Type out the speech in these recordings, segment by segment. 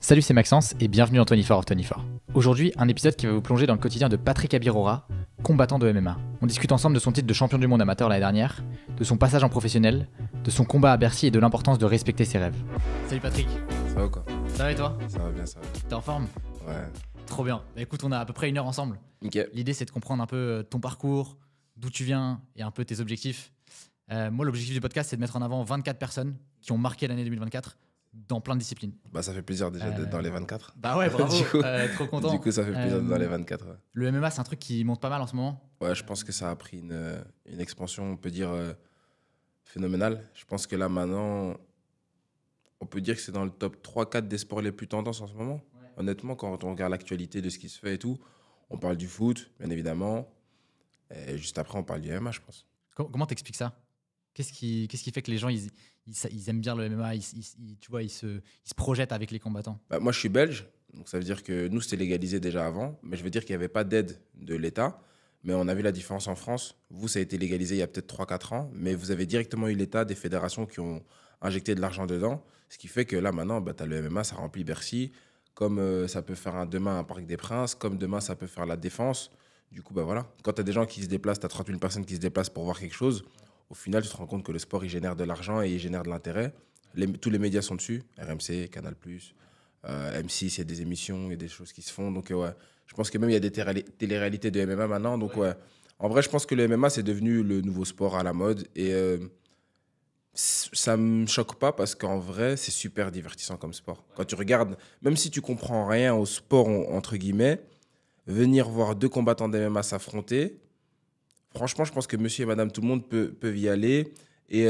Salut, c'est Maxence et bienvenue dans 24 of 24. Aujourd'hui, un épisode qui va vous plonger dans le quotidien de Patrick Abirora, combattant de MMA. On discute ensemble de son titre de champion du monde amateur l'année dernière, de son passage en professionnel, de son combat à Bercy et de l'importance de respecter ses rêves. Salut Patrick. Ça va quoi? Ça va et toi? Ça va bien, ça va. T'es en forme? Ouais. Trop bien. Bah, écoute, on a à peu près 1 heure ensemble. Nickel. L'idée, c'est de comprendre un peu ton parcours, d'où tu viens et un peu tes objectifs. Moi, l'objectif du podcast, c'est de mettre en avant 24 personnes qui ont marqué l'année 2024 dans plein de disciplines. Bah, ça fait plaisir déjà d'être dans les 24. Bah ouais, bravo. Trop content. Du coup, ça fait plaisir d'être dans les 24. Ouais. Le MMA, c'est un truc qui monte pas mal en ce moment. Ouais, je pense que ça a pris une expansion, on peut dire, phénoménale. Je pense que là, maintenant, on peut dire que c'est dans le top 3-4 des sports les plus tendances en ce moment. Ouais. Honnêtement, quand on regarde l'actualité de ce qui se fait et tout, on parle du foot, bien évidemment. Et juste après, on parle du MMA, je pense. Comment t'expliques ça? Qu'est-ce qui fait que les gens ils aiment bien le MMA, tu vois, ils se projettent avec les combattants? Bah, moi, je suis belge, donc ça veut dire que nous, c'était légalisé déjà avant, mais je veux dire qu'il n'y avait pas d'aide de l'État. Mais on a vu la différence en France. Vous, ça a été légalisé il y a peut-être 3-4 ans, mais vous avez directement eu l'État, des fédérations qui ont injecté de l'argent dedans, ce qui fait que là, maintenant, bah, tu as le MMA, ça remplit Bercy, comme ça peut faire demain un Parc des Princes, comme demain, ça peut faire la Défense. Du coup, bah, voilà. Quand tu as des gens qui se déplacent, tu as 30 000 personnes qui se déplacent pour voir quelque chose. Au final, tu te rends compte que le sport, il génère de l'argent et il génère de l'intérêt. Tous les médias sont dessus, RMC, Canal+, M6, il y a des émissions, il y a des choses qui se font. Donc, ouais, je pense que même il y a des télé-réalités de MMA maintenant. Donc, ouais. En vrai, je pense que le MMA, c'est devenu le nouveau sport à la mode. Et ça ne me choque pas parce qu'en vrai, c'est super divertissant comme sport. Quand tu regardes, même si tu comprends rien au sport, entre guillemets, venir voir 2 combattants de MMA s'affronter, franchement, je pense que monsieur et madame tout le monde peuvent y aller et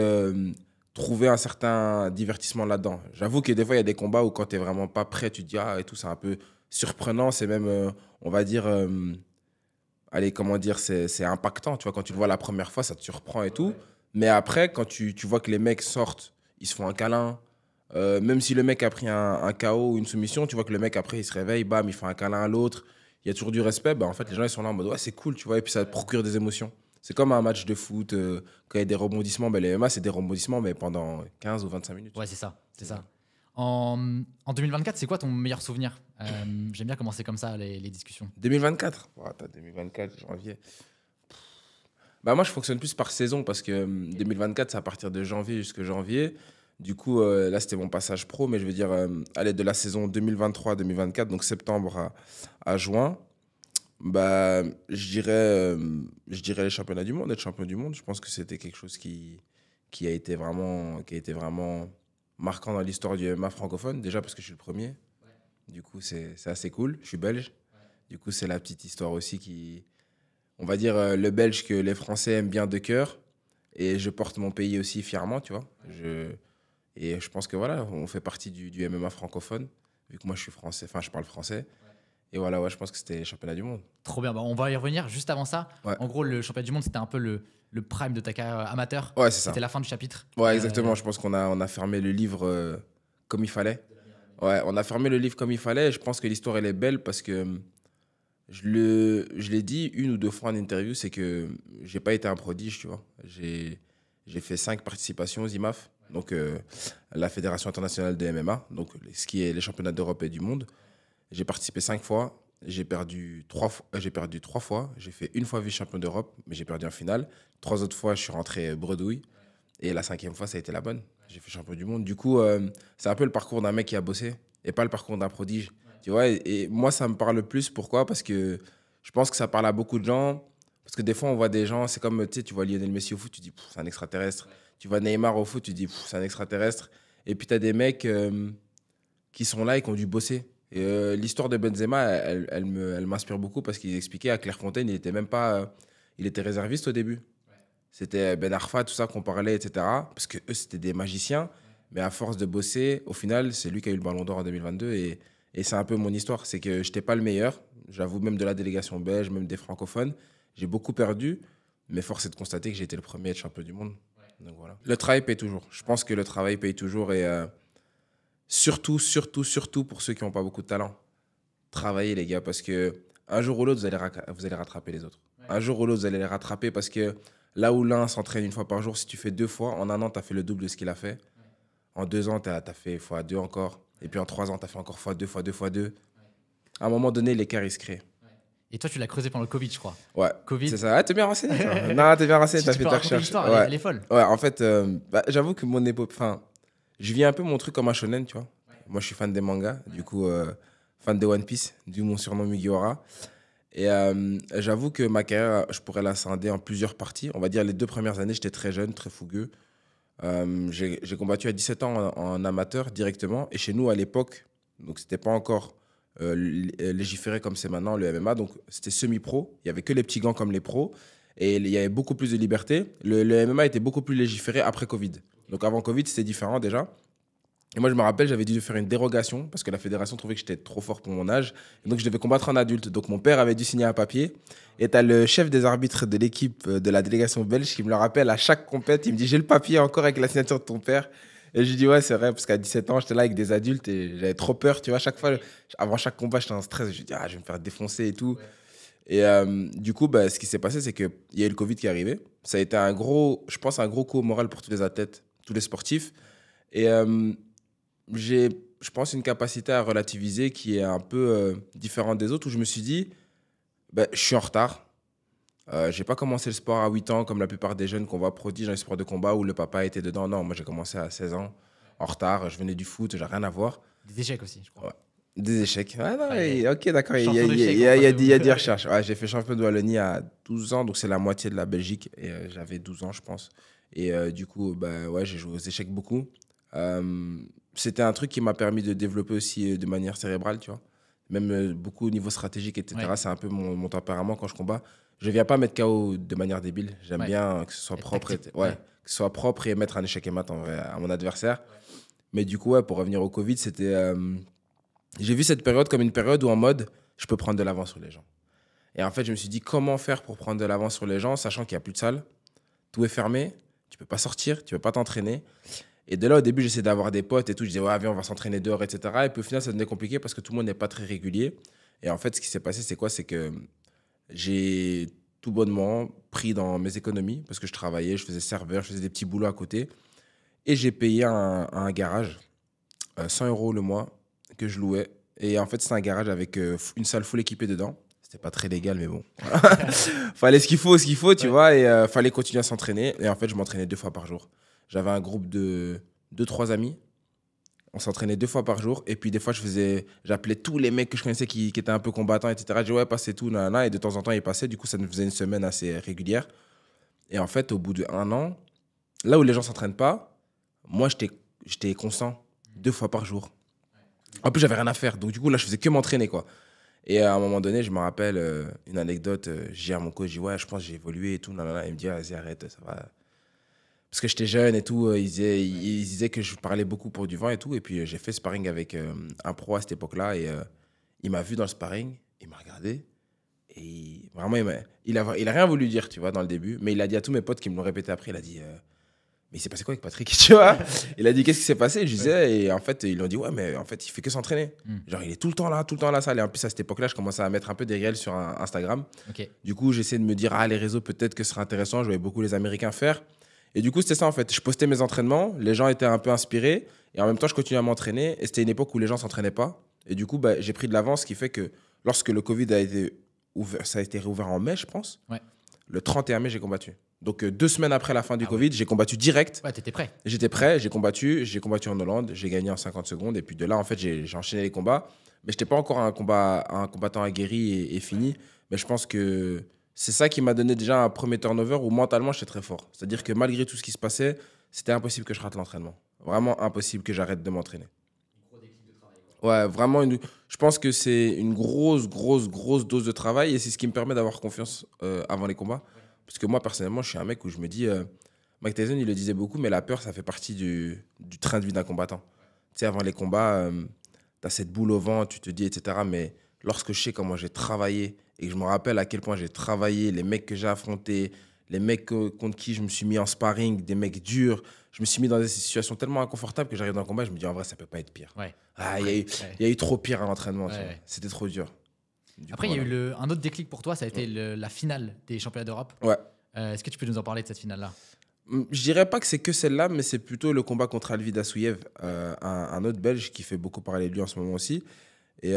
trouver un certain divertissement là-dedans. J'avoue que des fois, il y a des combats où quand tu n'es vraiment pas prêt, tu te dis « Ah, et tout, c'est un peu surprenant. » C'est même, on va dire, allez, comment dire, c'est impactant. Tu vois, quand tu le vois la première fois, ça te surprend et tout. Mais après, quand tu vois que les mecs sortent, ils se font un câlin. Même si le mec a pris un KO ou une soumission, tu vois que le mec, après, il se réveille, bam, il fait un câlin à l'autre. Il y a toujours du respect, bah en fait, les gens ils sont là en mode ouais, c'est cool, tu vois, et puis ça te procure des émotions. C'est comme un match de foot, quand il y a des rebondissements, bah, les MMA, c'est des rebondissements, mais pendant 15 ou 25 minutes. Ouais, c'est ça. En 2024, c'est quoi ton meilleur souvenir? J'aime bien commencer comme ça les discussions. 2024 ouais, attends, 2024, janvier. Bah, moi, je fonctionne plus par saison parce que 2024, c'est à partir de janvier jusqu'à janvier. Du coup, là, c'était mon passage pro, mais je veux dire, aller de la saison 2023-2024, donc septembre à juin, bah, je dirais les championnats du monde, être champion du monde. Je pense que c'était quelque chose qui a été vraiment marquant dans l'histoire du MMA francophone, déjà parce que je suis le premier. Ouais. Du coup, c'est assez cool. Je suis belge. Ouais. Du coup, c'est la petite histoire aussi qui, on va dire, le belge que les Français aiment bien de cœur. Et je porte mon pays aussi fièrement, tu vois. Ouais. Et je pense que voilà, on fait partie du MMA francophone, vu que moi je suis français, enfin je parle français. Ouais. Et voilà, ouais, je pense que c'était les championnats du monde. Trop bien, bah, on va y revenir juste avant ça. Ouais. En gros, le championnat du monde, c'était un peu le prime de ta carrière amateur. Ouais, c'est ça. C'était la fin du chapitre. Ouais, exactement. Je pense qu'on a fermé le livre comme il fallait. Ouais, on a fermé le livre comme il fallait. Et je pense que l'histoire, elle est belle parce que je l'ai dit 1 ou 2 fois en interview, c'est que j'ai pas été un prodige, tu vois. J'ai fait 5 participations aux IMAF. Donc, la Fédération internationale de MMA, donc ce qui est les championnats d'Europe et du monde. J'ai participé 5 fois, j'ai perdu 3 fois. J'ai fait 1 fois vice-champion d'Europe, mais j'ai perdu en finale. 3 autres fois, je suis rentré bredouille. Et la 5e fois, ça a été la bonne. J'ai fait champion du monde. Du coup, c'est un peu le parcours d'un mec qui a bossé et pas le parcours d'un prodige. Tu vois, et moi, ça me parle plus. Pourquoi? Parce que je pense que ça parle à beaucoup de gens. Parce que des fois, on voit des gens, c'est comme, tu vois Lionel Messi au foot, tu dis, c'est un extraterrestre. Tu vois Neymar au foot, tu dis, c'est un extraterrestre. Et puis, tu as des mecs qui sont là et qui ont dû bosser. Et l'histoire de Benzema, elle m'inspire beaucoup parce qu'il expliquait à Clairefontaine, il était même pas, il était réserviste au début. Ouais. C'était Ben Arfa, tout ça qu'on parlait, etc. Parce que eux, c'était des magiciens. Ouais. Mais à force de bosser, au final, c'est lui qui a eu le Ballon d'Or en 2022. Et c'est un peu mon histoire. C'est que je n'étais pas le meilleur. J'avoue, même de la délégation belge, même des francophones. J'ai beaucoup perdu. Mais force est de constater que j'ai été le premier à être champion du monde. Ouais. Donc voilà. Le travail paye toujours. Je pense que le travail paye toujours. Et surtout pour ceux qui n'ont pas beaucoup de talent. Travaillez, les gars, parce qu'un jour ou l'autre, vous allez rattraper les autres. Ouais. Un jour ou l'autre, vous allez les rattraper parce que là où l'un s'entraîne 1 fois par jour, si tu fais 2 fois, en 1 an, tu as fait le double de ce qu'il a fait. Ouais. En 2 ans, tu as fait x2 encore. Et puis en 3 ans, tu as fait encore x2, x2, x2. À un moment donné, l'écart, il se crée. Et toi, tu l'as creusé pendant le Covid, je crois. Ouais, Covid. c'est ça. Ah, t'es bien renseigné, toi. Non, t'es bien renseigné, Si t'as tu fait peux ta raconter recherche. l'histoire, Ouais. elle est folle. Ouais, en fait, j'avoue que mon époque... Enfin, je vis un peu mon truc comme un shonen, tu vois. Moi, je suis fan des mangas, du coup, fan de One Piece, d'où mon surnom Mugiwara. Et j'avoue que ma carrière, je pourrais la scinder en plusieurs parties. On va dire les 2 premières années, j'étais très jeune, très fougueux. J'ai combattu à 17 ans en amateur directement. Et chez nous, à l'époque, donc c'était pas encore légiféré comme c'est maintenant le MMA. Donc c'était semi-pro. Il y avait que les petits gants comme les pros. Et il y avait beaucoup plus de liberté. Le MMA était beaucoup plus légiféré après Covid. Donc avant Covid, c'était différent déjà. Et moi, je me rappelle, j'avais dû faire une dérogation parce que la fédération trouvait que j'étais trop fort pour mon âge. Et donc, je devais combattre en adulte. Donc, mon père avait dû signer un papier. Et tu as le chef des arbitres de l'équipe de la délégation belge qui me le rappelle à chaque compète. Il me dit, j'ai le papier encore avec la signature de ton père. Et je lui dis, ouais, c'est vrai, parce qu'à 17 ans, j'étais là avec des adultes et j'avais trop peur. Tu vois, chaque fois, avant chaque combat, j'étais en stress. Je me dis, je vais me faire défoncer et tout. Ouais. Et du coup, ce qui s'est passé, c'est qu'il y a eu le Covid qui est arrivé. Ça a été un gros coup au moral pour tous les athlètes, tous les sportifs. Et j'ai, je pense, une capacité à relativiser qui est un peu différente des autres, où je me suis dit, je suis en retard. J'ai pas commencé le sport à 8 ans, comme la plupart des jeunes qu'on voit prodiges dans les sports de combat, où le papa était dedans. Non, moi, j'ai commencé à 16 ans, en retard. Je venais du foot, j'ai rien à voir. Des échecs aussi, je crois. Ouais. Des échecs. Ah non, Ouais. ok, d'accord. Il y a des recherches. Ouais, j'ai fait champion de Wallonie à 12 ans, donc c'est la moitié de la Belgique. Et j'avais 12 ans, je pense. Et du coup, ouais, j'ai joué aux échecs beaucoup. C'était un truc qui m'a permis de développer aussi de manière cérébrale, tu vois. Même beaucoup au niveau stratégique, etc. Ouais. C'est un peu mon tempérament quand je combats. Je ne viens pas mettre KO de manière débile. J'aime bien que ce soit propre. Que ce soit propre et mettre un échec et mat en vrai à mon adversaire. Ouais. Mais du coup, ouais, pour revenir au Covid, c'était... j'ai vu cette période comme une période où en mode, je peux prendre de l'avance sur les gens. Et en fait, je me suis dit, comment faire pour prendre de l'avance sur les gens, sachant qu'il n'y a plus de salle. Tout est fermé. Tu ne peux pas sortir, tu ne peux pas t'entraîner. Et de là, au début, j'essayais d'avoir des potes et tout. Je disais, ouais, viens, on va s'entraîner dehors, etc. Et puis au final, ça devenait compliqué parce que tout le monde n'est pas très régulier. Et en fait, ce qui s'est passé, c'est quoi? C'est que j'ai tout bonnement pris dans mes économies parce que je travaillais, je faisais serveur, je faisais des petits boulots à côté. Et j'ai payé un garage, 100 € le mois, que je louais. Et en fait, c'était un garage avec une salle full équipée dedans. C'était pas très légal, mais bon. Fallait ce qu'il faut, tu vois. Et fallait continuer à s'entraîner. Et en fait, je m'entraînais 2 fois par jour. J'avais un groupe de 2-3 amis. On s'entraînait 2 fois par jour. Et puis, des fois, j'appelais tous les mecs que je connaissais qui étaient un peu combattants, etc. Je disais, ouais, passez tout, nanana. Et de temps en temps, ils passaient. Du coup, ça nous faisait une semaine assez régulière. Et en fait, au bout d'1 an, là où les gens ne s'entraînent pas, moi, j'étais constant 2 fois par jour. En plus, j'avais rien à faire. Donc, du coup, là, je faisais que m'entraîner, quoi. Et à un moment donné, je me rappelle une anecdote. J'ai à mon coach, je dis, ouais, je pense que j'ai évolué et tout. Nanana. Il me dit, vas-y, arrête, ça va. Parce que j'étais jeune et tout, il disait que je parlais beaucoup pour du vent et tout. Et puis, j'ai fait sparring avec un pro à cette époque-là. Et il m'a vu dans le sparring, il m'a regardé. Et vraiment, il a rien voulu dire, tu vois, dans le début. Mais il a dit à tous mes potes qui me l'ont répété après, il a dit, mais il s'est passé quoi avec Patrick, tu vois? Il a dit, qu'est-ce qui s'est passé? Je disais, et en fait, ils lui ont dit, ouais, mais en fait, il fait que s'entraîner. Genre, il est tout le temps à la salle. Et en plus, à cette époque-là, je commençais à mettre un peu des réels sur Instagram. Okay. Du coup, j'essayais de me dire, les réseaux, peut-être que ce serait intéressant. Je voyais beaucoup les Américains faire. Et du coup, c'était ça en fait. Je postais mes entraînements, les gens étaient un peu inspirés et en même temps, je continuais à m'entraîner. Et c'était une époque où les gens ne s'entraînaient pas. Et du coup, j'ai pris de l'avance, ce qui fait que lorsque le Covid a été ouvert, ça a été réouvert en mai, je pense. Ouais. Le 31 mai, j'ai combattu. Donc 2 semaines après la fin du Covid, j'ai combattu direct. Ouais, t'étais prêt. J'étais prêt, j'ai combattu en Hollande, j'ai gagné en 50 secondes. Et puis de là, en fait, j'ai enchaîné les combats. Mais je n'étais pas encore un combattant aguerri et fini. Mais je pense que c'est ça qui m'a donné déjà un premier turnover où mentalement, j'étais très fort. C'est-à-dire que malgré tout ce qui se passait, c'était impossible que je rate l'entraînement. Vraiment impossible que j'arrête de m'entraîner. Un gros déclic de travail. Ouais, vraiment. Je pense que c'est une grosse dose de travail et c'est ce qui me permet d'avoir confiance avant les combats. Ouais. Parce que moi, personnellement, je suis un mec où je me dis... Mike Tyson, il le disait beaucoup, mais la peur, ça fait partie du train de vie d'un combattant. Ouais. Tu sais, avant les combats, tu as cette boule au ventre, tu te dis, etc. Mais lorsque je sais comment j'ai travaillé et que je me rappelle à quel point j'ai travaillé, les mecs que j'ai affrontés, les mecs contre qui je me suis mis en sparring, des mecs durs, je me suis mis dans des situations tellement inconfortables que j'arrive dans le combat, je me dis en vrai, ça peut pas être pire. Ouais. Il y a eu trop pire à l'entraînement. Ouais. C'était trop dur. Après, il y a eu un autre déclic pour toi, ça a été la finale des championnats d'Europe. Ouais. Est-ce que tu peux nous en parler de cette finale-là? Je dirais pas que c'est que celle-là, mais c'est plutôt le combat contre Alvida Souyev, un autre Belge qui fait beaucoup parler de lui en ce moment aussi. Et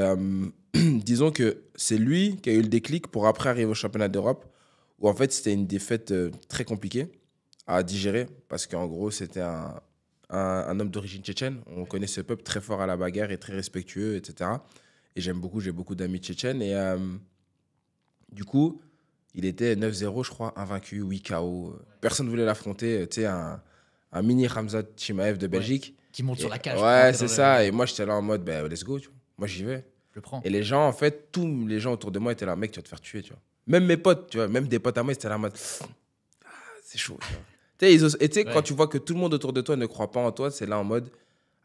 disons que c'est lui qui a eu le déclic pour après arriver au championnat d'Europe, où en fait c'était une défaite très compliquée à digérer, parce qu'en gros c'était un homme d'origine tchétchène. On connaît ce peuple très fort à la bagarre et très respectueux, etc. Et j'ai beaucoup d'amis tchétchènes. Et du coup, il était 9-0, je crois, invaincu, 8 KO. Personne ne voulait l'affronter. Tu sais, un mini Khamzat Chimaev de Belgique. Qui monte sur la cage. Ouais, c'est ça. Et moi, j'étais là en mode, bah, let's go, tu vois. Moi, j'y vais. Je le prends. Et les gens, en fait, tous les gens autour de moi étaient là, mec, tu vas te faire tuer, tu vois. Même mes potes, tu vois, même des potes à moi, ils étaient là en mode, c'est chaud, tu vois. Et tu sais, quand tu vois que tout le monde autour de toi ne croit pas en toi, c'est là en mode,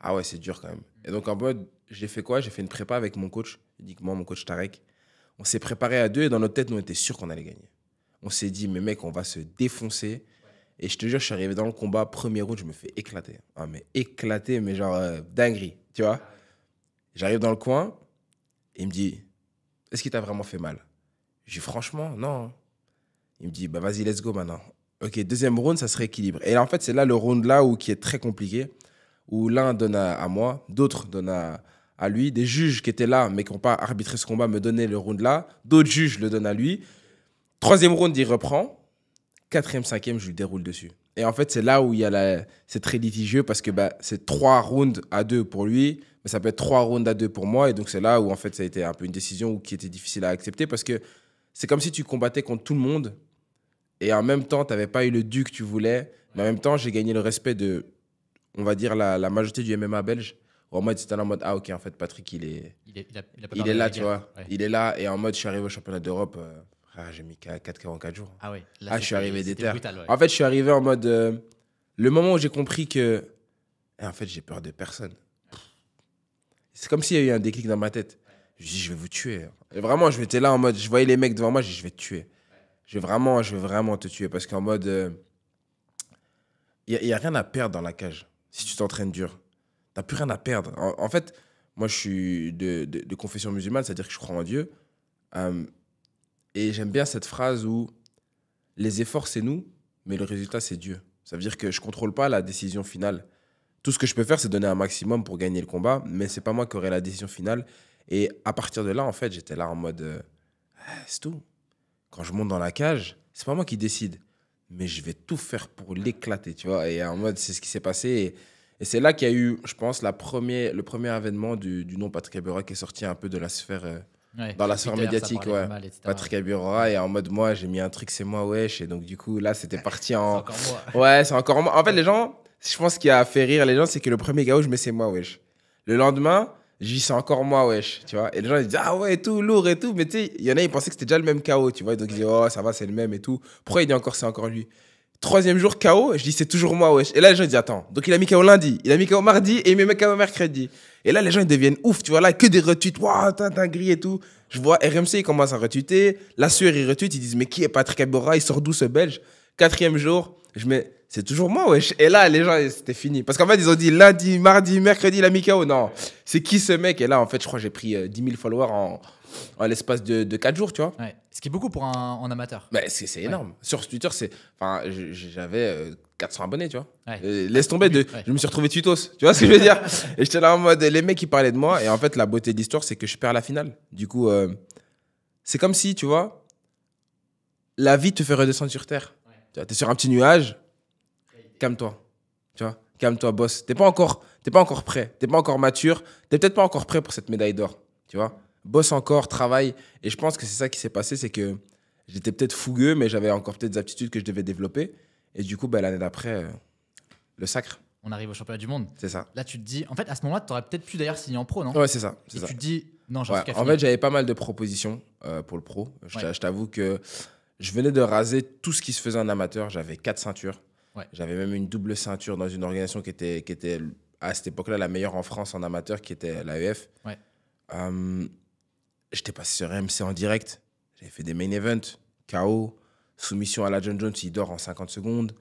ah ouais, c'est dur quand même. Et donc, en mode, j'ai fait quoi? J'ai fait une prépa avec mon coach, uniquement mon coach Tarek. On s'est préparé à deux et dans notre tête, nous, on était sûrs qu'on allait gagner. On s'est dit, mais mec, on va se défoncer. Et je te jure, je suis arrivé dans le combat, premier round, je me fais éclater. Ah, mais éclater, mais genre dinguerie, tu vois. J'arrive dans le coin, et il me dit, est-ce qu'il t'a vraiment fait mal? Je dis, franchement, non. Il me dit, bah vas-y, let's go maintenant. Ok, deuxième round, ça se rééquilibre. Et là, en fait, c'est là le round là qui est très compliqué, où l'un donne à moi, d'autres donnent à lui. Des juges qui étaient là, mais qui n'ont pas arbitré ce combat, me donnaient le round là. D'autres juges le donnent à lui. Troisième round, il reprend. Quatrième, cinquième, je lui déroule dessus. Et en fait, c'est là où c'est très litigieux parce que bah, c'est 3 rounds à 2 pour lui, mais ça peut être 3 rounds à 2 pour moi. Et donc, c'est là où en fait, ça a été un peu une décision qui était difficile à accepter parce que c'est comme si tu combattais contre tout le monde et en même temps, tu n'avais pas eu le dû que tu voulais. Mais en même temps, j'ai gagné le respect de, on va dire, la majorité du MMA belge. En mode, c'était en mode, ah ok, en fait, Patrick, il est là, tu vois. Ouais. Il est là. Et en mode, je suis arrivé au championnat d'Europe. J'ai mis 4 en 4 jours. Ah ouais. Là, je suis arrivé déter. Brutal, ouais. En fait, je suis arrivé en mode... le moment où j'ai compris que... en fait, j'ai peur de personne. C'est comme s'il y a eu un déclic dans ma tête. Je dis, je vais vous tuer. Et vraiment, je étais là en mode... Je voyais les mecs devant moi, je dis, je vais te tuer. Je vais vraiment te tuer. Parce qu'en mode... Il n'y a rien à perdre dans la cage. Si tu t'entraînes dur. Tu n'as plus rien à perdre. En fait, moi, je suis de confession musulmane, c'est-à-dire que je crois en Dieu. Et j'aime bien cette phrase où les efforts, c'est nous, mais le résultat, c'est Dieu. Ça veut dire que je ne contrôle pas la décision finale. Tout ce que je peux faire, c'est donner un maximum pour gagner le combat, mais ce n'est pas moi qui aurai la décision finale. Et à partir de là, en fait, j'étais là en mode, c'est tout. Quand je monte dans la cage, ce n'est pas moi qui décide, mais je vais tout faire pour l'éclater, tu vois. Et en mode, c'est ce qui s'est passé. Et c'est là qu'il y a eu, je pense, le premier avènement du nom Patrick Abirora qui est sorti un peu de la sphère... dans la sphère médiatique, ouais. Mal, Patrick Abirora, et en mode, moi, j'ai mis un truc, c'est moi, wesh. Et donc, du coup, là, c'était parti en. C'est encore moi. Ouais, c'est encore moi. En fait, les gens, je pense, ce qui a fait rire les gens, c'est que le premier KO, je mets c'est moi, wesh. Le lendemain, je dis c'est encore moi, wesh. Tu vois. Et les gens, ils disent, ah ouais, tout, lourd et tout. Mais tu sais, il y en a, ils pensaient que c'était déjà le même KO, tu vois. Donc, ils disent, oh, ça va, c'est le même et tout. Pourquoi il dit encore, c'est encore lui? Troisième jour, KO, je dis, c'est toujours moi, wesh. Et là, les gens, ils disent, attends. Donc, il a mis KO lundi, il a mis KO mardi, et il met KO mercredi. Et là, les gens, ils deviennent ouf, tu vois, là, que des retweets, waouh, t'as gris et tout. Je vois RMC, ils commencent à retweeter. La sueur, ils retweetent, ils disent, mais qui est Patrick Abirora? Il sort d'où ce Belge? Quatrième jour, je mets, c'est toujours moi, wesh. Et là, les gens, c'était fini. Parce qu'en fait, ils ont dit lundi, mardi, mercredi, il a mis KO. Non, c'est qui ce mec? Et là, en fait, je crois que j'ai pris 10 000 followers en l'espace de 4 jours, tu vois. Ouais. Ce qui est beaucoup pour en amateur. Bah, c'est énorme. Ouais. Sur Twitter, j'avais 400 abonnés, tu vois. Ouais. Laisse tomber, je me suis retrouvé tutos. Tu vois ce que je veux dire? Et j'étais là en mode, les mecs, ils parlaient de moi. Et en fait, la beauté de l'histoire, c'est que je perds la finale. Du coup, c'est comme si, tu vois, la vie te fait redescendre sur Terre. Ouais. Tu vois, t'es sur un petit nuage. Calme-toi. Tu vois, calme-toi, boss. T'es pas encore prêt. T'es pas encore mature. T'es peut-être pas encore prêt pour cette médaille d'or. Tu vois? Bosse encore, travaille. Et je pense que c'est ça qui s'est passé, c'est que j'étais peut-être fougueux, mais j'avais encore peut-être des aptitudes que je devais développer. Et du coup, l'année d'après, le sacre. On arrive au championnat du monde. C'est ça. Là, tu te dis... En fait, à ce moment-là, tu aurais peut-être pu d'ailleurs signer en pro, non? Ouais, c'est ça. Et tu te dis... Non, j'en suis qu'à En fait, j'avais pas mal de propositions pour le pro. Je t'avoue que je venais de raser tout ce qui se faisait en amateur. J'avais 4 ceintures. Ouais. J'avais même une double ceinture dans une organisation qui était à cette époque-là la meilleure en France en amateur, qui était l'AEF. Ouais. J'étais passé sur RMC en direct. J'avais fait des main events, KO, soumission à la John Jones, il dort en 50 secondes.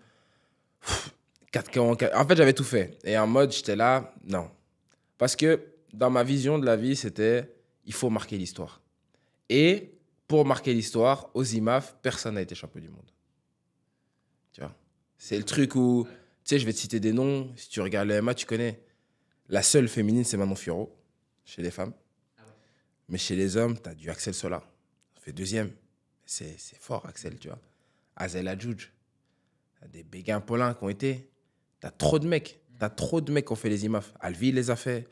4 KO en 4. En fait, j'avais tout fait. Et en mode, j'étais là, non. Parce que dans ma vision de la vie, c'était, il faut marquer l'histoire. Et pour marquer l'histoire, aux IMAF, personne n'a été champion du monde. Tu vois? C'est le truc où, tu sais, je vais te citer des noms. Si tu regardes le MMA, tu connais. La seule féminine, c'est Manon Fiorot, chez les femmes. Mais chez les hommes, tu as du Axel Sola. Ça fait deuxième. C'est fort, Axel, tu vois. Azel Adjouj. T'as des Béguin Paulin qui ont été. T'as trop de mecs. T'as trop de mecs qui ont fait les IMAF. Alvi les a fait.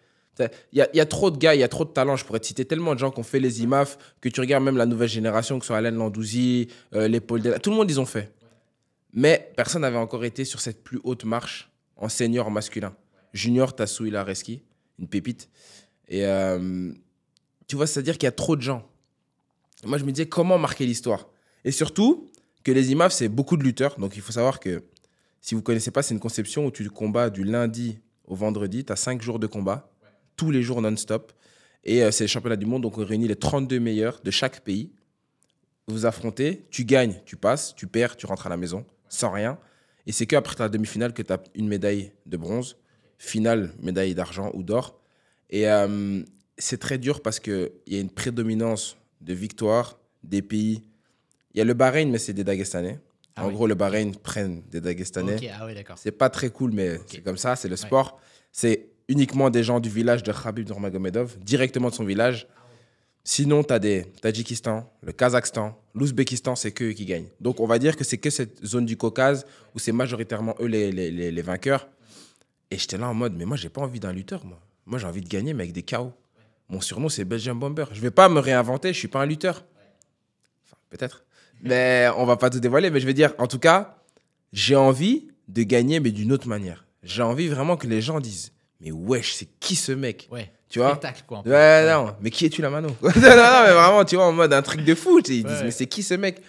Il y a trop de gars, il y a trop de talents. Je pourrais te citer tellement de gens qui ont fait les IMAF que tu regardes même la nouvelle génération, que ce soit Alain Landouzi, les Paul Della. Tout le monde, ils ont fait. Mais personne n'avait encore été sur cette plus haute marche en senior masculin. Junior, t'as Souila Reski, une pépite. Et tu vois, c'est-à-dire qu'il y a trop de gens. Moi, je me disais, comment marquer l'histoire? Et surtout, que les IMAF, c'est beaucoup de lutteurs. Donc, il faut savoir que, si vous ne connaissez pas, c'est une conception où tu combats du lundi au vendredi. Tu as 5 jours de combat, tous les jours non-stop. Et c'est les championnats du monde. Donc, on réunit les 32 meilleurs de chaque pays. Vous affrontez, tu gagnes, tu passes, tu perds, tu rentres à la maison, sans rien. Et c'est qu'après ta demi-finale que tu as une médaille de bronze. Finale, médaille d'argent ou d'or. Et c'est très dur parce qu'il y a une prédominance de victoires des pays. Il y a le Bahreïn, mais c'est des Dagestanais. En gros, le Bahreïn prennent des Dagestanais. Okay, ah ouais, d'accord. C'est pas très cool, mais c'est comme ça, c'est le sport. C'est uniquement des gens du village de Khabib Nurmagomedov, directement de son village. Sinon, tu as des Tadjikistan, le Kazakhstan, l'Ouzbékistan, c'est qu'eux qui gagnent. Donc, on va dire que c'est que cette zone du Caucase où c'est majoritairement eux les vainqueurs. Et j'étais là en mode, mais moi, j'ai pas envie d'un lutteur, moi. Moi, j'ai envie de gagner, mais avec des KO. Mon surnom, c'est Belgian Bomber. Je vais pas me réinventer, je suis pas un lutteur. Enfin, peut-être. Mais on va pas tout dévoiler. Mais je vais dire, en tout cas, j'ai envie de gagner, mais d'une autre manière. J'ai envie vraiment que les gens disent, mais wesh, c'est qui ce mec? Ouais. Tu vois? Spectacle, quoi. Ouais, non, mais qui es-tu, la mano? non, mais vraiment, tu vois, en mode un truc de fou. Ils disent, mais c'est qui ce mec?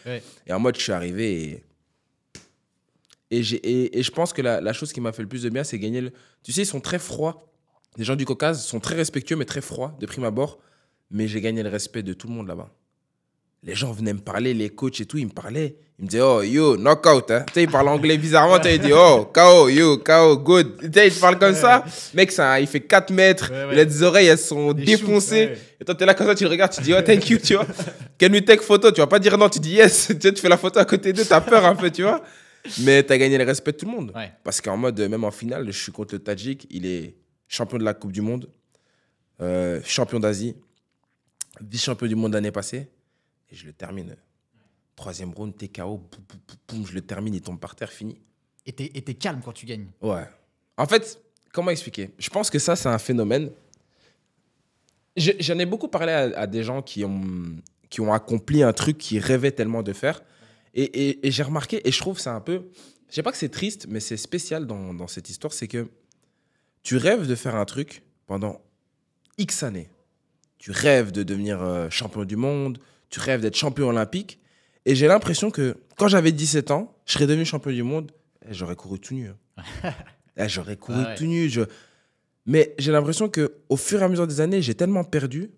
Et en mode, je suis arrivé et je pense que la chose qui m'a fait le plus de bien, c'est gagner le... Tu sais, ils sont très froids. Les gens du Caucase sont très respectueux, mais très froids, de prime abord. Mais j'ai gagné le respect de tout le monde là-bas. Les gens venaient me parler, les coachs et tout, ils me parlaient. Ils me disaient, oh, yo, knockout. Hein. Tu sais, ils parlent anglais bizarrement. Tu sais, ils disent, oh, KO, yo, KO, good. Tu sais, ils te parlent comme ça. Mec, il fait 4 mètres. Il a des oreilles, elles sont défoncées. Et toi, tu es là comme ça, tu le regardes, tu dis, oh, thank you, tu vois. Can we take photo? Tu vas pas dire non, tu dis yes. Tu fais la photo à côté d'eux, tu as peur un peu, tu vois. Mais tu as gagné le respect de tout le monde. Ouais. Parce qu'en mode, même en finale, je suis contre le Tadjik. Il est champion de la Coupe du Monde, champion d'Asie, vice-champion du monde l'année passée. Et je le termine. 3e round, TKO, boum, je le termine, il tombe par terre, fini. Et t'es calme quand tu gagnes. Ouais. En fait, comment expliquer? Je pense que ça, c'est un phénomène. J'en ai beaucoup parlé à des gens qui ont accompli un truc qu'ils rêvaient tellement de faire. Et j'ai remarqué, et je trouve ça un peu... Je sais pas que c'est triste, mais c'est spécial dans cette histoire, c'est que tu rêves de faire un truc pendant X années. Tu rêves de devenir champion du monde, tu rêves d'être champion olympique. Et j'ai l'impression que quand j'avais 17 ans, je serais devenu champion du monde, et j'aurais couru tout nu. J'aurais couru tout nu. Mais j'ai l'impression qu'au fur et à mesure des années, j'ai tellement perdu,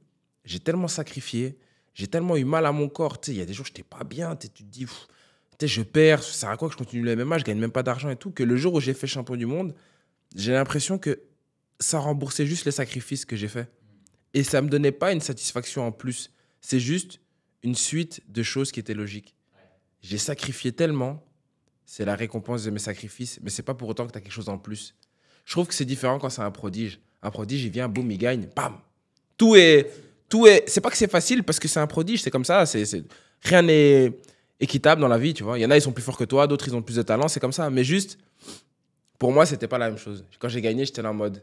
j'ai tellement sacrifié, j'ai tellement eu mal à mon corps. Tu sais, il y a des jours où je n'étais pas bien, tu te dis, je perds, ça sert à quoi que je continue le MMA, je gagne même pas d'argent et tout, que le jour où j'ai fait champion du monde, j'ai l'impression que ça remboursait juste les sacrifices que j'ai faits. Et ça ne me donnait pas une satisfaction en plus. C'est juste une suite de choses qui étaient logiques. J'ai sacrifié tellement, c'est la récompense de mes sacrifices, mais ce n'est pas pour autant que tu as quelque chose en plus. Je trouve que c'est différent quand c'est un prodige. Un prodige, il vient, boum, il gagne, bam. Tout est... C'est pas que c'est facile parce que c'est un prodige, c'est comme ça. Rien n'est équitable dans la vie, tu vois. Il y en a, ils sont plus forts que toi, d'autres, ils ont plus de talent, c'est comme ça. Mais juste, pour moi, c'était pas la même chose. Quand j'ai gagné, j'étais là en mode,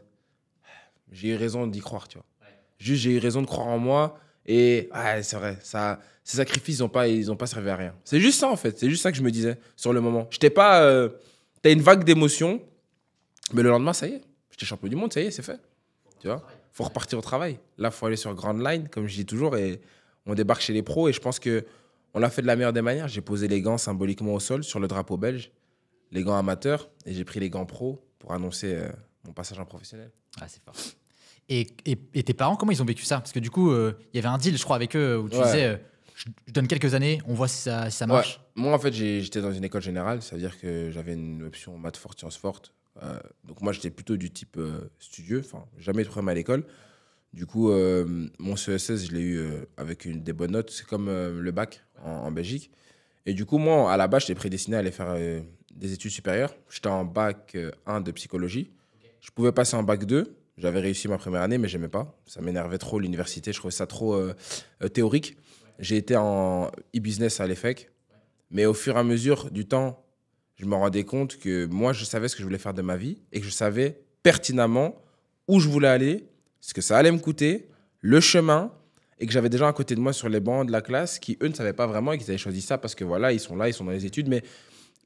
j'ai eu raison d'y croire, tu vois. Juste, j'ai eu raison de croire en moi. Et c'est vrai, ces sacrifices, ils ont pas servi à rien. C'est juste ça, en fait. C'est juste ça que je me disais sur le moment. J'étais pas... T'as une vague d'émotions, mais le lendemain, ça y est. J'étais champion du monde, ça y est, c'est fait. Tu vois, faut repartir au travail. Là, faut aller sur Grand Line, comme je dis toujours, et on débarque chez les pros. Et je pense qu'on l'a fait de la meilleure des manières. J'ai posé les gants symboliquement au sol sur le drapeau belge, les gants amateurs, et j'ai pris les gants pro pour annoncer mon passage en professionnel. Ah, c'est fort. Et tes parents, comment ils ont vécu ça? Parce que du coup, il y avait un deal, je crois, avec eux où tu disais, je donne quelques années, on voit si ça marche. Ouais. Moi, en fait, j'étais dans une école générale, ça veut dire que j'avais une option maths forte, sciences fortes. Donc moi, j'étais plutôt du type studieux, enfin, jamais de problème à l'école. Du coup, mon CESS, je l'ai eu avec des bonnes notes. C'est comme le bac en Belgique. Et du coup, moi, à la base, j'étais prédestiné à aller faire des études supérieures. J'étais en bac 1 de psychologie. Je pouvais passer en bac 2. J'avais réussi ma première année, mais j'aimais pas. Ça m'énervait trop, l'université. Je trouvais ça trop théorique. J'ai été en e-business à l'EFEC. Mais au fur et à mesure du temps, je me rendais compte que moi, je savais ce que je voulais faire de ma vie et que je savais pertinemment où je voulais aller, ce que ça allait me coûter, le chemin, et que j'avais des gens à côté de moi sur les bancs de la classe qui, eux, ne savaient pas vraiment et qu'ils avaient choisi ça parce que voilà, ils sont là, ils sont dans les études, mais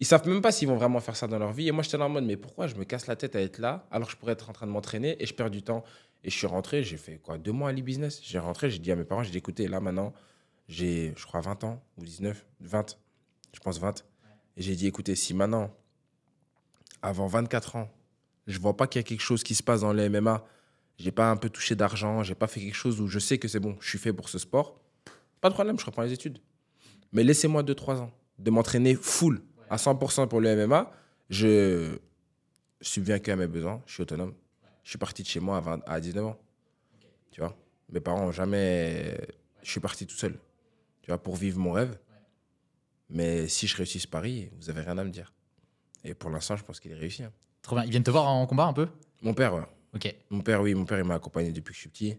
ils savent même pas s'ils vont vraiment faire ça dans leur vie. Et moi, j'étais là en mode, mais pourquoi je me casse la tête à être là alors que je pourrais être en train de m'entraîner et je perds du temps. Et je suis rentré, j'ai fait quoi, 2 mois à l'e-business. J'ai rentré, j'ai dit à mes parents, j'ai dit, écoutez, là maintenant, j'ai, je crois, 20 ans ou 19, 20, je pense 20. Et j'ai dit, écoutez, si maintenant, avant 24 ans, je vois pas qu'il y a quelque chose qui se passe dans le MMA, j'ai pas un peu touché d'argent, j'ai pas fait quelque chose où je sais que c'est bon, je suis fait pour ce sport, pas de problème, je reprends les études. Mais laissez-moi 2 3 ans de m'entraîner full à 100% pour le MMA. Je subviens que à mes besoins, je suis autonome. Je suis parti de chez moi à 19 ans. Tu vois, mes parents ont jamais. Je suis parti tout seul, tu vois, pour vivre mon rêve. Mais si je réussis ce pari, vous avez rien à me dire. Et pour l'instant, je pense qu'il est réussi, hein. Trop bien. Ils viennent te voir en combat un peu? Mon père, ouais. Ok. Mon père, oui, mon père, il m'a accompagné depuis que je suis petit.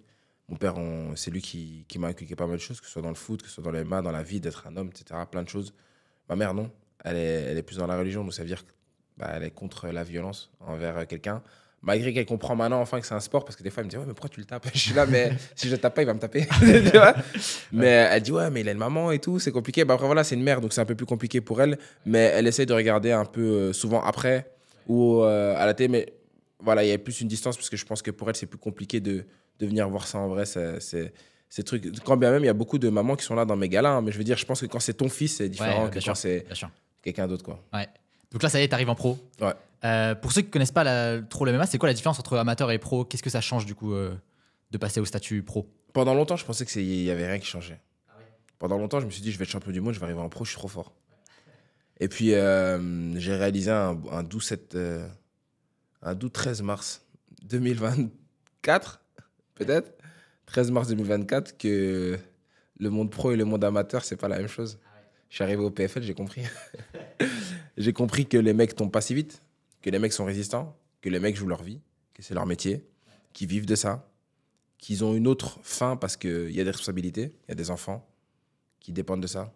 Mon père, c'est lui qui m'a inculqué pas mal de choses, que ce soit dans le foot, que ce soit dans les MMA, dans la vie, d'être un homme, etc. Plein de choses. Ma mère, non. Elle est plus dans la religion, donc ça veut dire qu'elle est contre la violence envers quelqu'un. Malgré qu'elle comprend maintenant enfin que c'est un sport, parce que des fois, elle me dit, ouais, mais pourquoi tu le tapes? Je suis là, mais si je le tape pas, il va me taper. Tu vois. Mais elle dit, ouais, mais il a une maman et tout, c'est compliqué. Bah, après, voilà, c'est une mère, donc c'est un peu plus compliqué pour elle. Mais elle essaye de regarder un peu souvent après ou à la télé. Mais voilà, il y a plus une distance, parce que je pense que pour elle, c'est plus compliqué de venir voir ça en vrai. Ces trucs. Quand bien même, il y a beaucoup de mamans qui sont là dans mes galas, hein, mais je veux dire, je pense que quand c'est ton fils, c'est différent Ouais, que bien quand sûr, c'est bien sûr. quelqu'un d'autre, quoi. Ouais. Donc là, ça y est, t'arrives en pro. Ouais. Pour ceux qui connaissent pas trop le MMA, c'est quoi la différence entre amateur et pro? Qu'est-ce que ça change du coup de passer au statut pro? Pendant longtemps, je pensais qu'il y avait rien qui changeait. Pendant longtemps, je me suis dit, je vais être champion du monde, je vais arriver en pro, je suis trop fort. Et puis, j'ai réalisé un 13 mars 2024, peut-être, 13 mars 2024, que le monde pro et le monde amateur, c'est pas la même chose. Je suis arrivé au PFL, j'ai compris. J'ai compris que les mecs tombent pas si vite, que les mecs sont résistants, que les mecs jouent leur vie, que c'est leur métier, qu'ils vivent de ça, qu'ils ont une autre fin parce qu'il y a des responsabilités, il y a des enfants qui dépendent de ça,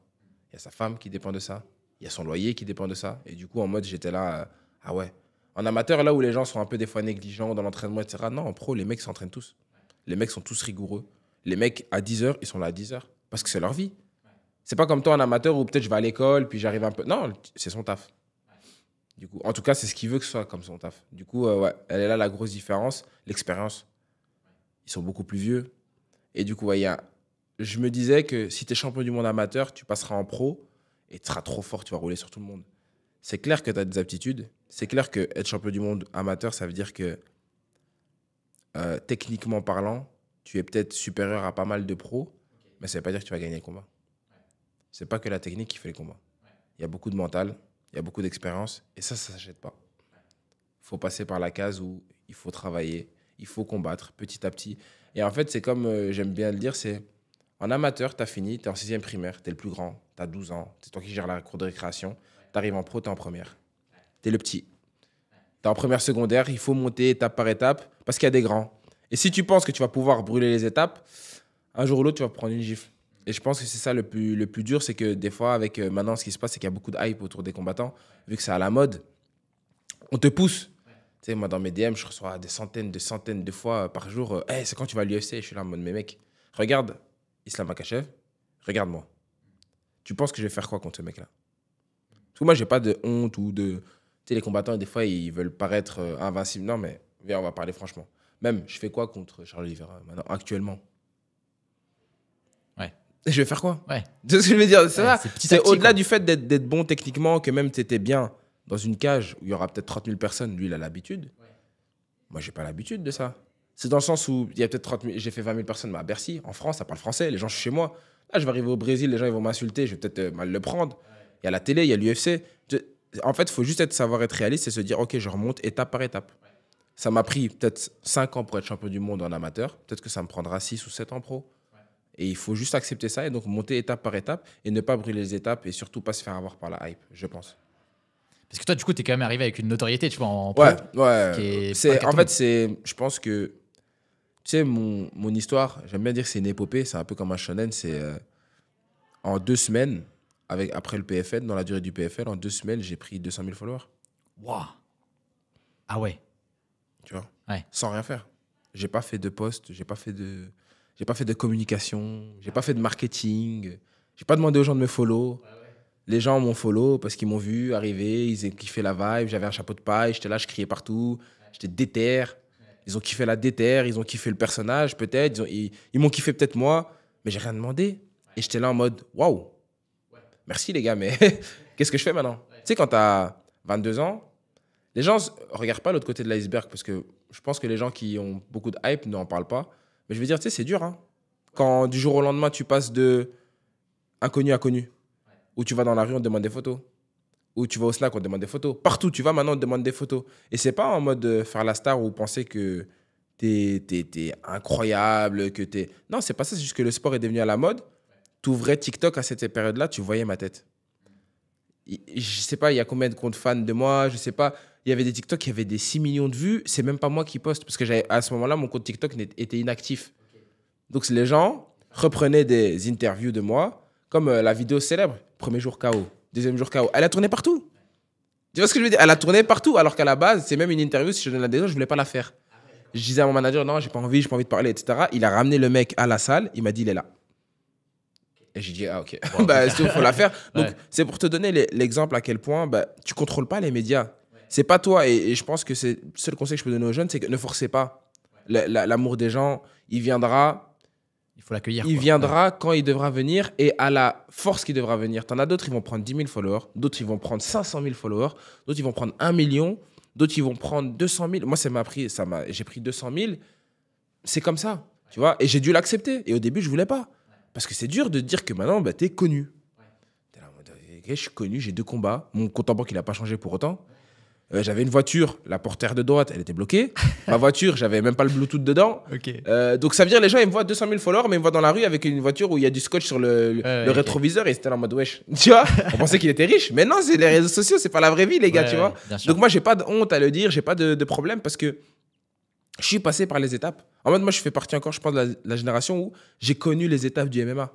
il y a sa femme qui dépend de ça, il y a son loyer qui dépend de ça. Et du coup, en mode, j'étais là, ah ouais. En amateur, là où les gens sont un peu des fois négligents dans l'entraînement, etc. Non, en pro, les mecs s'entraînent tous. Les mecs sont tous rigoureux. Les mecs, à 10h, ils sont là à 10h. Parce que c'est leur vie. C'est pas comme toi en amateur où peut-être je vais à l'école, puis j'arrive un peu. Non, c'est son taf. Du coup, en tout cas, c'est ce qu'il veut que ce soit comme son taf. Du coup, ouais, elle est là la grosse différence. L'expérience. Ils sont beaucoup plus vieux. Et du coup, ouais, je me disais que si tu es champion du monde amateur, tu passeras en pro et tu seras trop fort, tu vas rouler sur tout le monde. C'est clair que tu as des aptitudes. C'est clair que être champion du monde amateur, ça veut dire que techniquement parlant, tu es peut-être supérieur à pas mal de pros, mais ça ne veut pas dire que tu vas gagner le combat. C'est pas que la technique qui fait les combats. Il y a beaucoup de mental, il y a beaucoup d'expérience, et ça s'achète pas. Il faut passer par la case où il faut travailler, il faut combattre petit à petit. Et en fait, c'est comme j'aime bien le dire, c'est en amateur, tu as fini, tu es en 6e primaire, tu es le plus grand, tu as 12 ans, c'est toi qui gères la cour de récréation, tu arrives en pro, tu es en première. Tu es le petit. Tu es en première secondaire, il faut monter étape par étape parce qu'il y a des grands. Et si tu penses que tu vas pouvoir brûler les étapes, un jour ou l'autre, tu vas prendre une gifle. Et je pense que c'est ça le plus dur, c'est que des fois, avec maintenant, ce qui se passe, c'est qu'il y a beaucoup de hype autour des combattants. Vu que c'est à la mode, on te pousse. Tu sais, moi, dans mes DM, je reçois des centaines de fois par jour. Hey, c'est quand tu vas à l'UFC? Je suis là en mode, mais mec, regarde Islam Makhachev, regarde-moi. Tu penses que je vais faire quoi contre ce mec-là? Parce que moi, j'ai pas de honte ou de... Tu sais, les combattants, des fois, ils veulent paraître invincibles. Non, mais viens, on va parler franchement. Même, je fais quoi contre Charles Oliveira maintenant, actuellement? Ouais. Je vais faire quoi? Ouais. Tu sais ce que je veux dire? C'est Ouais, ça. c'est petit à C'est petit, au-delà quoi. du fait d'être bon techniquement, que même tu étais bien dans une cage où il y aura peut-être 30 000 personnes. Lui, il a l'habitude. Moi, j'ai pas l'habitude de ça. C'est dans le sens où il y a peut-être 30 000, j'ai fait 20 000 personnes, mais à Bercy, en France, ça parle français, les gens sont chez moi. Là, je vais arriver au Brésil, les gens ils vont m'insulter, je vais peut-être mal le prendre. Il y a la télé, il y a l'UFC. En fait, il faut juste savoir être réaliste et se dire, OK, je remonte étape par étape. Ça m'a pris peut-être 5 ans pour être champion du monde en amateur. Peut-être que ça me prendra 6 ou 7 ans pro. Et il faut juste accepter ça et donc monter étape par étape et ne pas brûler les étapes et surtout pas se faire avoir par la hype, je pense. Parce que toi, du coup, t'es quand même arrivé avec une notoriété, tu vois, en pro. Ouais, Qui ouais. est pas En fait, je pense que, tu sais, mon histoire, j'aime bien dire que c'est une épopée, c'est un peu comme un shonen, c'est en 2 semaines, après le PFL, dans la durée du PFL, en 2 semaines, j'ai pris 200 000 followers. Waouh. Ah ouais. Tu vois, Ouais. sans rien faire. J'ai pas fait de post, j'ai pas fait de communication, j'ai pas fait de marketing, j'ai pas demandé aux gens de me follow. Les gens m'ont follow parce qu'ils m'ont vu arriver, ils ont kiffé la vibe, j'avais un chapeau de paille, j'étais là, je criais partout, j'étais déter. Ils ont kiffé la déter, ils ont kiffé le personnage peut-être, ils m'ont kiffé peut-être moi, mais j'ai rien demandé. Et j'étais là en mode, waouh, merci les gars, mais qu'est-ce que je fais maintenant? Tu sais, quand t'as 22 ans, les gens ne regardent pas l'autre côté de l'iceberg parce que je pense que les gens qui ont beaucoup de hype n'en parlent pas. Mais je veux dire, tu sais, c'est dur. Hein. Quand du jour au lendemain, tu passes de inconnu à connu, où tu vas dans la rue, on te demande des photos, où tu vas au snack, on te demande des photos. Partout, tu vas maintenant, on te demande des photos. Et c'est pas en mode faire la star ou penser que t'es incroyable, que t'es... Non, c'est pas ça, c'est juste que le sport est devenu à la mode. Tu ouvrais TikTok à cette période-là, tu voyais ma tête. Je sais pas, il y a combien de comptes fans de moi, je sais pas. Il y avait des TikTok qui avaient des 6 millions de vues. C'est même pas moi qui poste. Parce que à ce moment-là, mon compte TikTok était inactif. Donc, les gens reprenaient des interviews de moi, comme la vidéo célèbre. Premier jour KO, deuxième jour KO. Elle a tourné partout. Tu vois ce que je veux dire? Elle a tourné partout. Alors qu'à la base, c'est même une interview. Si je donne la décision, je voulais pas la faire. Je disais à mon manager, non, j'ai pas envie de parler, etc. Il a ramené le mec à la salle. Il m'a dit, il est là. Et j'ai dit, ah, ok. Wow. Bah, il faut la faire. Donc, Ouais. c'est pour te donner l'exemple à quel point tu contrôles pas les médias. C'est pas toi. Et je pense que c'est le seul conseil que je peux donner aux jeunes, c'est que ne forcez pas. L'amour des gens, il viendra. Il faut l'accueillir. Il quoi. viendra quand il devra venir et à la force qu'il devra venir. T'en as d'autres, ils vont prendre 10 000 followers. D'autres, ils vont prendre 500 000 followers. D'autres, ils vont prendre 1 million. D'autres, ils vont prendre 200 000. Moi, j'ai pris 200 000. C'est comme ça. Tu vois. Et j'ai dû l'accepter. Et au début, je voulais pas. Parce que c'est dur de dire que maintenant, t'es connu. T'es là en mode, ok, je suis connu, j'ai 2 combats. Mon compte en banque, il n'a pas changé pour autant. J'avais une voiture, la portière de droite, elle était bloquée. Ma voiture, j'avais même pas le Bluetooth dedans. Ok. Donc ça veut dire les gens, ils me voient 200 000 followers, mais ils me voient dans la rue avec une voiture où il y a du scotch sur le ok. rétroviseur et c'était là en mode wesh. Tu vois, on pensait qu'il était riche. Mais non, c'est les réseaux sociaux, c'est pas la vraie vie, les gars, tu vois. Bien sûr. Donc moi, j'ai pas de honte à le dire, j'ai pas de problème parce que je suis passé par les étapes. En mode, moi, je fais partie encore, je pense, de la génération où j'ai connu les étapes du MMA.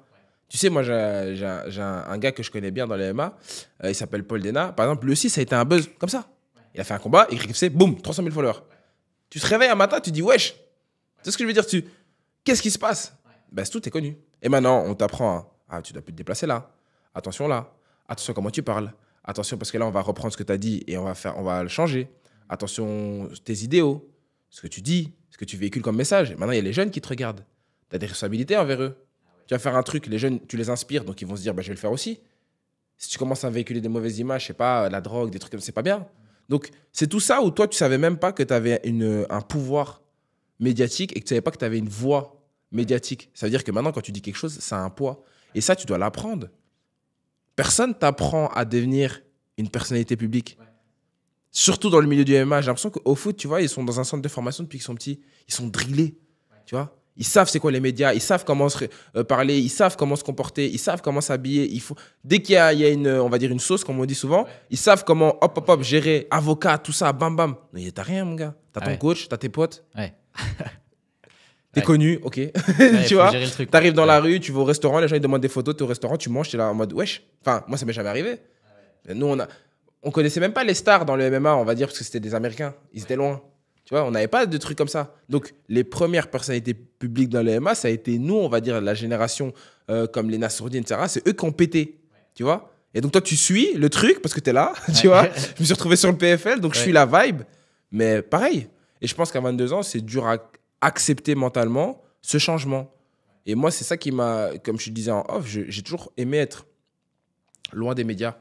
Tu sais, moi, j'ai un gars que je connais bien dans le MMA. Il s'appelle Paul Dena. Par exemple, lui aussi, ça a été un buzz comme ça. Il a fait un combat, il RFC, boum, 300 000 followers. Tu te réveilles un matin, tu dis, wesh. Tu sais ce que je veux dire? Qu'est-ce qui se passe? Ben, c'est tout est connu. Et maintenant, on t'apprend à, tu dois plus te déplacer là. Attention là. Attention comment tu parles. Attention parce que là, on va reprendre ce que tu as dit et on va le changer. Attention tes idéaux, ce que tu dis, ce que tu véhicules comme message. Maintenant, il y a les jeunes qui te regardent. Tu as des responsabilités envers eux. Tu vas faire un truc, les jeunes, tu les inspires, donc ils vont se dire, bah, je vais le faire aussi. Si tu commences à véhiculer des mauvaises images, je sais pas, la drogue, des trucs comme ça, c'est pas bien. Donc, c'est tout ça où toi, tu savais même pas que tu avais un pouvoir médiatique et que tu savais pas que tu avais une voix médiatique. Ça veut dire que maintenant, quand tu dis quelque chose, ça a un poids. Et ça, tu dois l'apprendre. Personne t'apprend à devenir une personnalité publique. Ouais. Surtout dans le milieu du MMA. J'ai l'impression qu'au foot, tu vois, ils sont dans un centre de formation depuis qu'ils sont petits. Ils sont drillés, tu vois. Ils savent c'est quoi les médias, ils savent comment parler, ils savent comment se comporter, ils savent comment s'habiller. Dès qu'il y a une, on va dire une sauce, comme on dit souvent, ouais. Ils savent comment hop, gérer, avocat, tout ça, bam, bam. Mais t'as rien, mon gars. T'as ton coach, t'as tes potes. Ouais. T'es connu, ok. Tu vois, t'arrives dans la rue, tu vas au restaurant, les gens ils demandent des photos, t'es au restaurant, tu manges, t'es là en mode wesh. Enfin, moi, ça m'est jamais arrivé. Nous, on connaissait même pas les stars dans le MMA, on va dire, parce que c'était des Américains. Ils étaient loin. Tu vois, on n'avait pas de trucs comme ça. Donc, les premières personnalités publiques dans le MMA, ça a été nous, on va dire, la génération comme les Nassourdine, etc. C'est eux qui ont pété, tu vois. Et donc, toi, tu suis le truc parce que tu es là, tu vois. Je me suis retrouvé sur le PFL, donc je suis la vibe. Mais pareil. Et je pense qu'à 22 ans, c'est dur à accepter mentalement ce changement. Et moi, c'est ça qui m'a, comme je te disais en off, j'ai toujours aimé être loin des médias.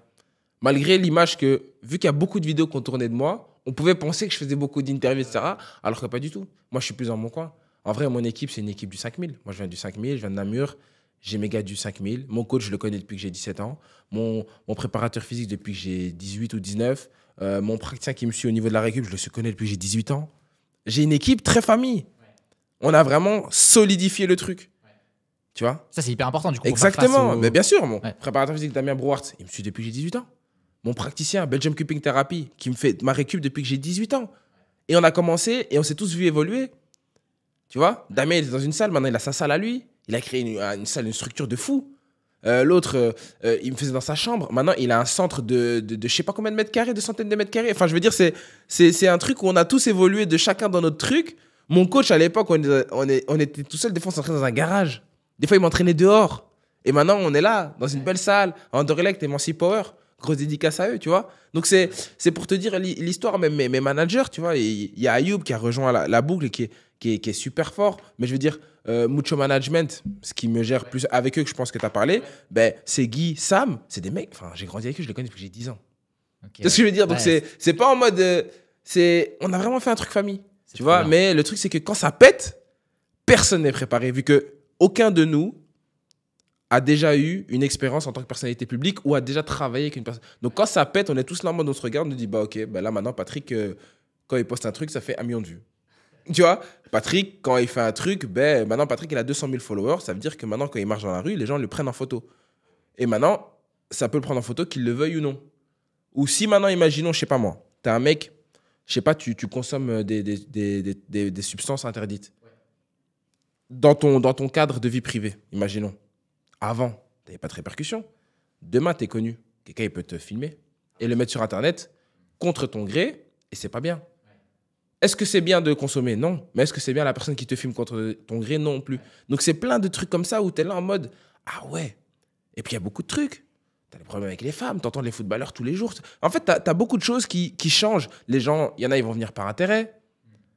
Malgré l'image que, vu qu'il y a beaucoup de vidéos qu'on tournait de moi, on pouvait penser que je faisais beaucoup d'interviews, etc. Alors que pas du tout. Moi, je suis plus dans mon coin. En vrai, mon équipe, c'est une équipe du 5000. Moi, je viens du 5000, je viens de Namur. J'ai mes gars du 5000. Mon coach, je le connais depuis que j'ai 17 ans. Mon préparateur physique depuis que j'ai 18 ou 19. Mon praticien qui me suit au niveau de la récup, je le connais depuis que j'ai 18 ans. J'ai une équipe très famille. On a vraiment solidifié le truc. Tu vois? Ça, c'est hyper important, du coup. Pour faire Exactement. face au- Mais bien sûr, mon Ouais. préparateur physique Damien Brouart, il me suit depuis que j'ai 18 ans. Mon praticien, Belgium Cupping Therapy, qui me fait ma récup depuis que j'ai 18 ans. Et on a commencé et on s'est tous vu évoluer. Tu vois? Damien, il était dans une salle, maintenant il a sa salle à lui. Il a créé une salle, une structure de fou. L'autre, il me faisait dans sa chambre. Maintenant, il a un centre de je sais pas combien de mètres carrés, de centaines de mètres carrés. Enfin, je veux dire, c'est un truc où on a tous évolué de chacun dans notre truc. Mon coach, à l'époque, on était tout seul. Des fois, on s'entraînait dans un garage. Des fois, il m'entraînait dehors. Et maintenant, on est là, dans une belle salle, en Anderlecht, Emancip Power. Grosse dédicace à eux, tu vois. Donc, c'est pour te dire l'histoire, même mes managers, tu vois. Il y a Ayoub qui a rejoint la boucle et qui est super fort. Mais je veux dire, Mucho Management, ce qui me gère plus avec eux, que je pense que tu as parlé, ben, c'est Guy, Sam, c'est des mecs. Enfin, j'ai grandi avec eux, je les connais depuis que j'ai 10 ans. Ok, Tu vois ce que je veux dire? Donc, ouais. c'est pas en mode. On a vraiment fait un truc famille. Tu trop vois? bien. Mais le truc, c'est que quand ça pète, personne n'est préparé, vu que aucun de nous a déjà eu une expérience en tant que personnalité publique ou a déjà travaillé avec une personne. Donc, quand ça pète, on est tous là en mode, on se regarde, on nous dit, bah, ok, bah là, maintenant, Patrick, quand il poste un truc, ça fait 1 million de vues. Tu vois, Patrick, quand il fait un truc, ben, maintenant, Patrick, il a 200 000 followers. Ça veut dire que maintenant, quand il marche dans la rue, les gens le prennent en photo. Et maintenant, ça peut le prendre en photo, qu'il le veuille ou non. Ou si maintenant, imaginons, je sais pas moi, t'es un mec, je sais pas, tu consommes des substances interdites. Dans ton cadre de vie privée, imaginons. Avant, t'avais pas de répercussions. Demain, t'es connu. Quelqu'un, il peut te filmer et le mettre sur Internet contre ton gré, et c'est pas bien. Est-ce que c'est bien de consommer? Non. Mais est-ce que c'est bien la personne qui te filme contre ton gré? Non plus. Donc, c'est plein de trucs comme ça où tu es là en mode « Ah ouais ». Et puis, il y a beaucoup de trucs. Tu as des problèmes avec les femmes, tu entends les footballeurs tous les jours. En fait, tu as beaucoup de choses qui changent. Les gens, il y en a, ils vont venir par intérêt.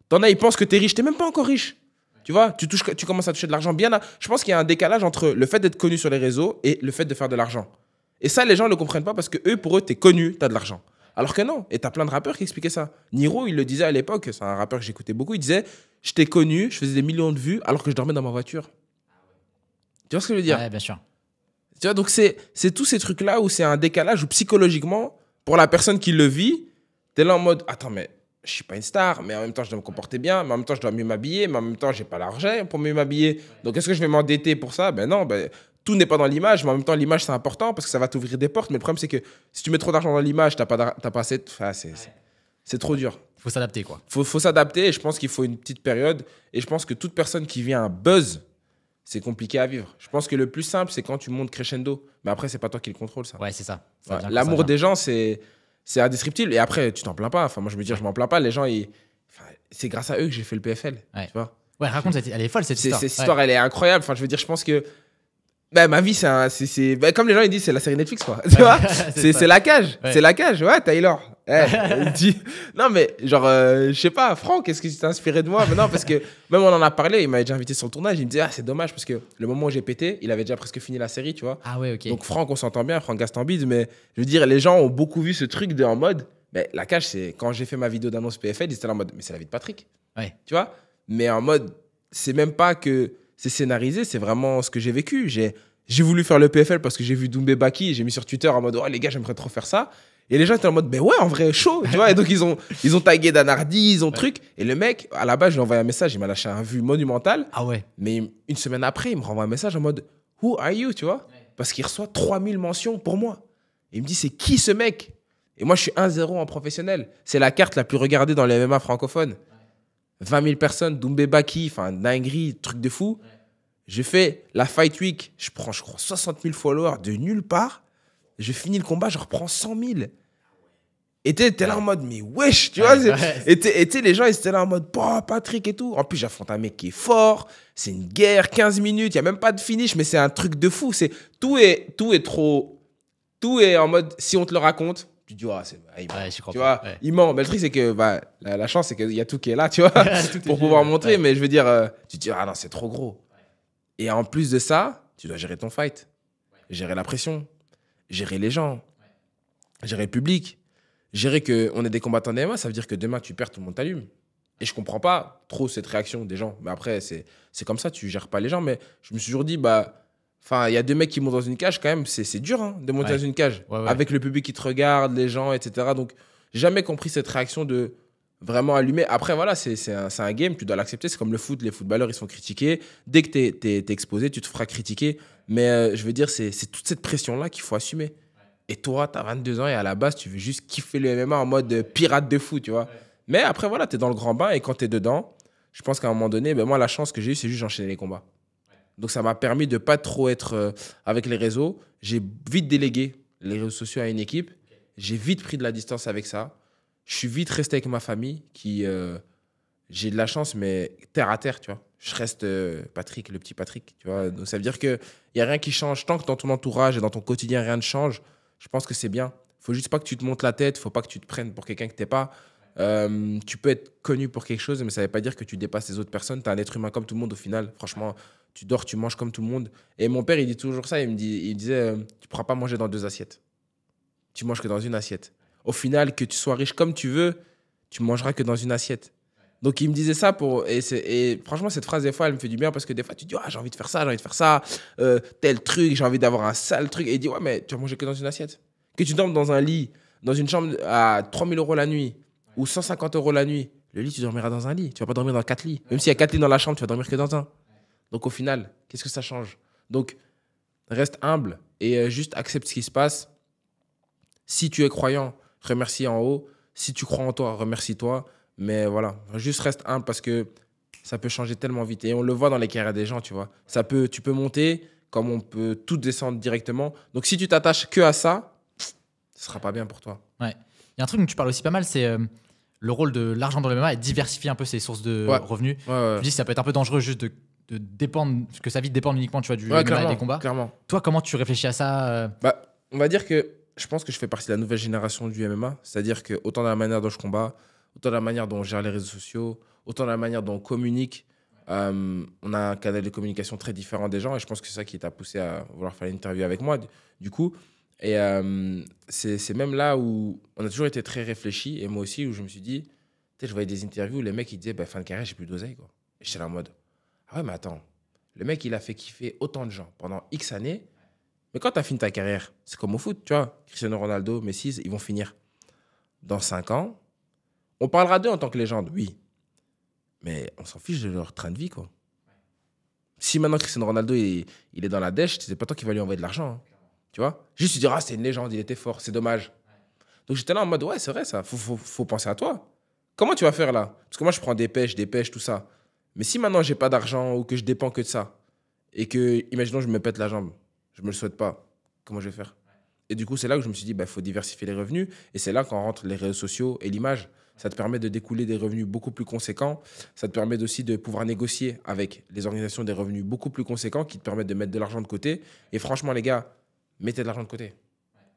T'en as, ils pensent que tu es riche. Tu n'es même pas encore riche. Tu vois, tu commences à toucher de l'argent bien. Je pense qu'il y a un décalage entre le fait d'être connu sur les réseaux et le fait de faire de l'argent. Et ça, les gens ne le comprennent pas parce que pour eux, tu es connu, tu as de l'argent. Alors que non, et t'as plein de rappeurs qui expliquaient ça. Niro, il le disait à l'époque, c'est un rappeur que j'écoutais beaucoup, il disait « Je t'ai connu, je faisais des millions de vues alors que je dormais dans ma voiture. » Tu vois ce que je veux dire? Ouais, bien sûr. Tu vois, donc c'est tous ces trucs-là où c'est un décalage où psychologiquement, pour la personne qui le vit, t'es là en mode « Attends, mais je suis pas une star, mais en même temps, je dois me comporter bien, mais en même temps, je dois mieux m'habiller, mais en même temps, j'ai pas l'argent pour mieux m'habiller. Donc, est-ce que je vais m'endetter pour ça? Ben non, ben... Tout n'est pas dans l'image, mais en même temps, l'image, c'est important parce que ça va t'ouvrir des portes. Mais le problème, c'est que si tu mets trop d'argent dans l'image, t'as pas assez... Enfin, c'est trop dur. Faut s'adapter, quoi. Faut s'adapter et je pense qu'il faut une petite période. Et je pense que toute personne qui vient un buzz, c'est compliqué à vivre. Je pense que le plus simple, c'est quand tu montes crescendo. Mais après, c'est pas toi qui le contrôle, ça. Ouais, c'est ça. Ouais. L'amour des gens, c'est indescriptible. Et après, tu t'en plains pas. Enfin, moi, je me dis, je m'en plains pas. Les gens, c'est grâce à eux que j'ai fait le PFL. Ouais. Tu vois? Ouais, raconte, elle est folle, cette histoire. Cette histoire, elle est incroyable. Enfin, je veux dire, je pense que ma vie, c'est comme les gens ils disent, c'est la série Netflix, quoi. Tu vois, c'est la cage. Ouais. C'est la cage. Ouais, Taylor. Non, mais genre, je sais pas, Franck, est-ce que tu t'es inspiré de moi? Mais non, parce que même on en a parlé, il m'avait déjà invité sur le tournage. Il me disait, ah, c'est dommage parce que le moment où j'ai pété, il avait déjà presque fini la série, tu vois. Ah ouais, ok. Donc, Franck, on s'entend bien, Franck Gastambide, mais je veux dire, les gens ont beaucoup vu ce truc en mode, mais la cage, c'est quand j'ai fait ma vidéo d'annonce PFL, ils étaient là en mode, mais c'est la vie de Patrick. Ouais. Tu vois? Mais en mode, c'est même pas que c'est scénarisé, c'est vraiment ce que j'ai vécu. J'ai voulu faire le PFL parce que j'ai vu Doumbé Baki, j'ai mis sur Twitter en mode, oh les gars, j'aimerais trop faire ça. Et les gens étaient en mode, ben ouais, en vrai, chaud, tu vois. Et donc, ils ont tagué Danardi, ils ont truc. Et le mec, à la base, je lui ai envoyé un message, il m'a lâché un vu monumental. Ah ouais. Mais une semaine après, il me renvoie un message en mode, who are you, tu vois? Parce qu'il reçoit 3000 mentions pour moi. Et il me dit, c'est qui ce mec? Et moi, je suis 1-0 en professionnel. C'est la carte la plus regardée dans les MMA francophones. 20 000 personnes, Doumbé Baki, enfin, dinguerie, truc de fou. Je fais la Fight Week, je prends, je crois, 60 000 followers de nulle part. Je finis le combat, je reprends 100 000. Et t'es là en mode, mais wesh, tu vois. Et les gens, ils étaient là en mode, bah, Patrick et tout. En plus, j'affronte un mec qui est fort. C'est une guerre, 15 minutes. Il n'y a même pas de finish, mais c'est un truc de fou. Tout est trop. Tout est en mode, si on te le raconte, tu te dis, ah, je crois tu pas. vois, il ment. Mais le truc, c'est que la chance, c'est qu'il y a tout qui est là, tu vois, pour pouvoir montrer. Mais je veux dire, tu te dis, ah non, c'est trop gros. Et en plus de ça, tu dois gérer ton fight, gérer la pression, gérer les gens, gérer le public, gérer qu'on est des combattants d'MMA, ça veut dire que demain, tu perds, tout le monde t'allume. Et je comprends pas trop cette réaction des gens. Mais après, c'est comme ça, tu gères pas les gens. Mais je me suis toujours dit, il y a deux mecs qui montent dans une cage, quand même, c'est dur hein, de monter dans une cage. Avec le public qui te regarde, les gens, etc. Donc, j'ai jamais compris cette réaction de vraiment allumé. Après, voilà, c'est un game, tu dois l'accepter. C'est comme le foot, les footballeurs, ils sont critiqués. Dès que t'es exposé, tu te feras critiquer. Mais je veux dire, c'est toute cette pression-là qu'il faut assumer. Et toi, tu as 22 ans et à la base, tu veux juste kiffer le MMA en mode pirate de fou, tu vois. Mais après, voilà, tu es dans le grand bain et quand tu es dedans, je pense qu'à un moment donné, ben moi, la chance que j'ai eue, c'est juste d'enchaîner les combats. Donc, ça m'a permis de pas trop être avec les réseaux. J'ai vite délégué les réseaux sociaux à une équipe. J'ai vite pris de la distance avec ça. Je suis vite resté avec ma famille qui, j'ai de la chance, mais terre à terre, tu vois. Je reste Patrick, le petit Patrick, tu vois. Donc, ça veut dire qu'il n'y a rien qui change. Tant que dans ton entourage et dans ton quotidien, rien ne change, je pense que c'est bien. Faut juste pas que tu te montes la tête, faut pas que tu te prennes pour quelqu'un que t'es pas. Tu peux être connu pour quelque chose, mais ça veut pas dire que tu dépasses les autres personnes. Tu es un être humain comme tout le monde au final. Franchement, tu dors, tu manges comme tout le monde. Et mon père, il dit toujours ça. Il disait, tu pourras pas manger dans 2 assiettes. Tu manges que dans une assiette. Au final, que tu sois riche comme tu veux, tu mangeras que dans une assiette. Donc, il me disait ça et franchement, cette phrase, des fois, elle me fait du bien parce que des fois, tu dis, ah, j'ai envie de faire ça, tel truc, j'ai envie d'avoir un sale truc. Et il dit, ouais, mais tu vas manger que dans une assiette. Que tu dormes dans un lit, dans une chambre à 3 000 € la nuit ou 150 € la nuit, le lit, tu dormiras dans un lit. Tu vas pas dormir dans 4 lits. Même s'il y a 4 lits dans la chambre, tu vas dormir que dans un. Donc, au final, qu'est-ce que ça change? Donc, reste humble et juste accepte ce qui se passe. Si tu es croyant, remercie en haut. Si tu crois en toi, remercie-toi. Mais voilà, juste reste humble parce que ça peut changer tellement vite. Et on le voit dans les carrières des gens, tu vois. Tu peux monter comme on peut tout descendre directement. Donc, si tu t'attaches que à ça, ce sera pas bien pour toi. Ouais. Il y a un truc dont tu parles aussi pas mal, c'est le rôle de l'argent dans le MMA et diversifier un peu ses sources de revenus. Ouais. Tu dis que ça peut être un peu dangereux juste de dépendre, que sa vie dépend uniquement, tu vois, du MMA et des combats. Clairement. Toi, comment tu réfléchis à ça On va dire que je pense que je fais partie de la nouvelle génération du MMA. C'est-à-dire que autant dans la manière dont je combats, autant dans la manière dont on gère les réseaux sociaux, autant dans la manière dont on communique. On a un canal de communication très différent des gens et je pense que c'est ça qui t'a poussé à vouloir faire l'interview avec moi, du coup. Et c'est même là où on a toujours été très réfléchi et moi aussi où je me suis dit, tu sais, je voyais des interviews où les mecs ils disaient, fin de carrière, j'ai plus d'oseille, quoi. Et j'étais là en mode, ah ouais, mais attends, le mec il a fait kiffer autant de gens pendant X années, mais quand tu as fini ta carrière, c'est comme au foot, tu vois, Cristiano Ronaldo, Messi, ils vont finir dans 5 ans. On parlera d'eux en tant que légende, oui. Mais on s'en fiche de leur train de vie, quoi. Si maintenant Cristiano Ronaldo, il est dans la dèche, c'est pas toi qui vas lui envoyer de l'argent. Hein. Tu vois? Juste tu diras, c'est une légende, il était fort, c'est dommage. Donc j'étais là en mode, ouais, c'est vrai ça, faut penser à toi. Comment tu vas faire là? Parce que moi, je prends des pêches, tout ça. Mais si maintenant, j'ai pas d'argent ou que je dépends que de ça, et que, imaginons, je me pète la jambe, je me le souhaite pas, comment je vais faire? Et du coup, c'est là que je me suis dit, il faut diversifier les revenus. Et c'est là qu'on rentre les réseaux sociaux et l'image. Ça te permet de découler des revenus beaucoup plus conséquents. Ça te permet aussi de pouvoir négocier avec les organisations des revenus beaucoup plus conséquents qui te permettent de mettre de l'argent de côté. Et franchement, les gars, mettez de l'argent de côté.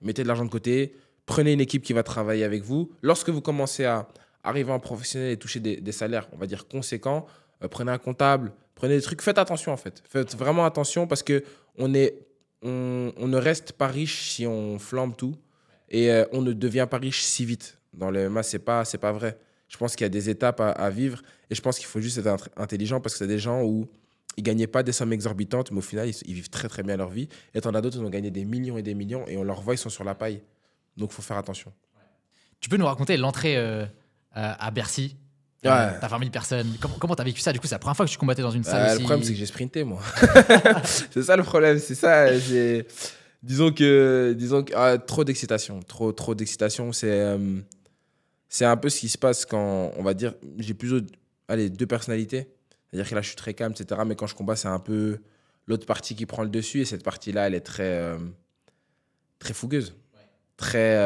Mettez de l'argent de côté. Prenez une équipe qui va travailler avec vous. Lorsque vous commencez à arriver en professionnel et toucher des salaires, on va dire, conséquents, prenez un comptable, prenez des trucs. Faites attention, en fait. Faites vraiment attention parce qu'on ne reste pas riche si on flambe tout. Et on ne devient pas riche si vite. Dans le MMA, c'est pas vrai. Je pense qu'il y a des étapes à vivre et je pense qu'il faut juste être intelligent parce que c'est des gens où ils ne gagnaient pas des sommes exorbitantes, mais au final, ils vivent très très bien leur vie. Et t'en as d'autres qui ont gagné des millions et on leur voit, ils sont sur la paille. Donc, il faut faire attention. Tu peux nous raconter l'entrée à Bercy? T'as 20 000 personnes. Comment t'as vécu ça? Du coup, c'est la première fois que tu combattais dans une salle aussi. Le problème, c'est que j'ai sprinté, moi. C'est ça le problème, c'est ça. Disons que trop d'excitation. Trop d'excitation, c'est un peu ce qui se passe quand, on va dire, j'ai plutôt 2 personnalités. C'est-à-dire que là, je suis très calme, etc. Mais quand je combat, c'est un peu l'autre partie qui prend le dessus. Et cette partie-là, elle est très, très fougueuse. Très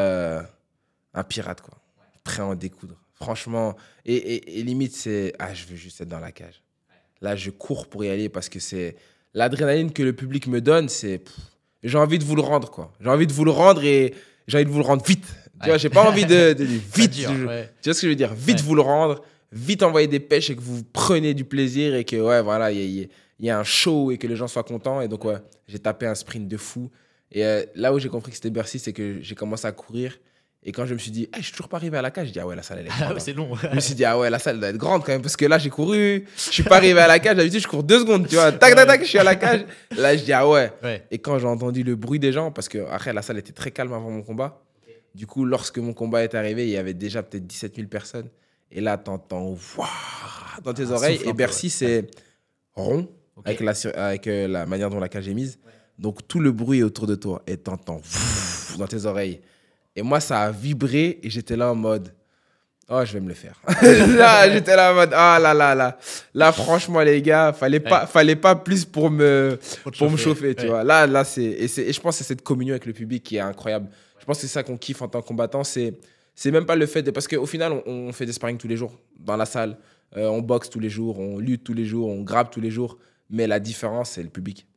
un pirate, quoi. Prêt à en découdre. Franchement. Et limite, c'est, je veux juste être dans la cage. Là, je cours pour y aller parce que c'est l'adrénaline que le public me donne. J'ai envie de vous le rendre, quoi. J'ai envie de vous le rendre et j'ai envie de vous le rendre vite. Tu vois, j'ai pas envie de vite. Tu vois ce que je veux dire? Vite vous le rendre, vite envoyer des pêches et que vous preniez du plaisir et que, ouais, voilà, il y a un show et que les gens soient contents. Et donc, ouais, j'ai tapé un sprint de fou. Et là où j'ai compris que c'était Bercy, c'est que j'ai commencé à courir. Et quand je me suis dit, je suis toujours pas arrivé à la cage, je dis, ah ouais, la salle, elle est grande. C'est long. Je me suis dit, ah ouais, la salle doit être grande quand même. Parce que là, j'ai couru, je suis pas arrivé à la cage. D'habitude, je cours 2 secondes, tu vois. Tac, tac, tac, je suis à la cage. Là, je dis, ah ouais. Et quand j'ai entendu le bruit des gens, parce que après, la salle était très calme avant mon combat. Du coup, lorsque mon combat est arrivé, il y avait déjà peut-être 17 000 personnes. Et là, t'entends waouh dans tes Un oreilles. souffle Et un peu, Bercy, ouais. c'est rond Ok. avec la manière dont la cage est mise. Donc, tout le bruit est autour de toi. Et t'entends dans tes oreilles. Et moi, ça a vibré. Et j'étais là en mode, oh, je vais me le faire. Là, j'étais là en mode, ah là là là. Là, franchement, les gars, fallait pas plus pour me chauffer, tu Ouais. vois. Là, et je pense que c'est cette communion avec le public qui est incroyable. Je pense que c'est ça qu'on kiffe en tant que combattant. C'est même pas le fait de. Parce qu'au final, on fait des sparring tous les jours dans la salle. On boxe tous les jours, on lutte tous les jours, on grappe tous les jours. Mais la différence, c'est le public.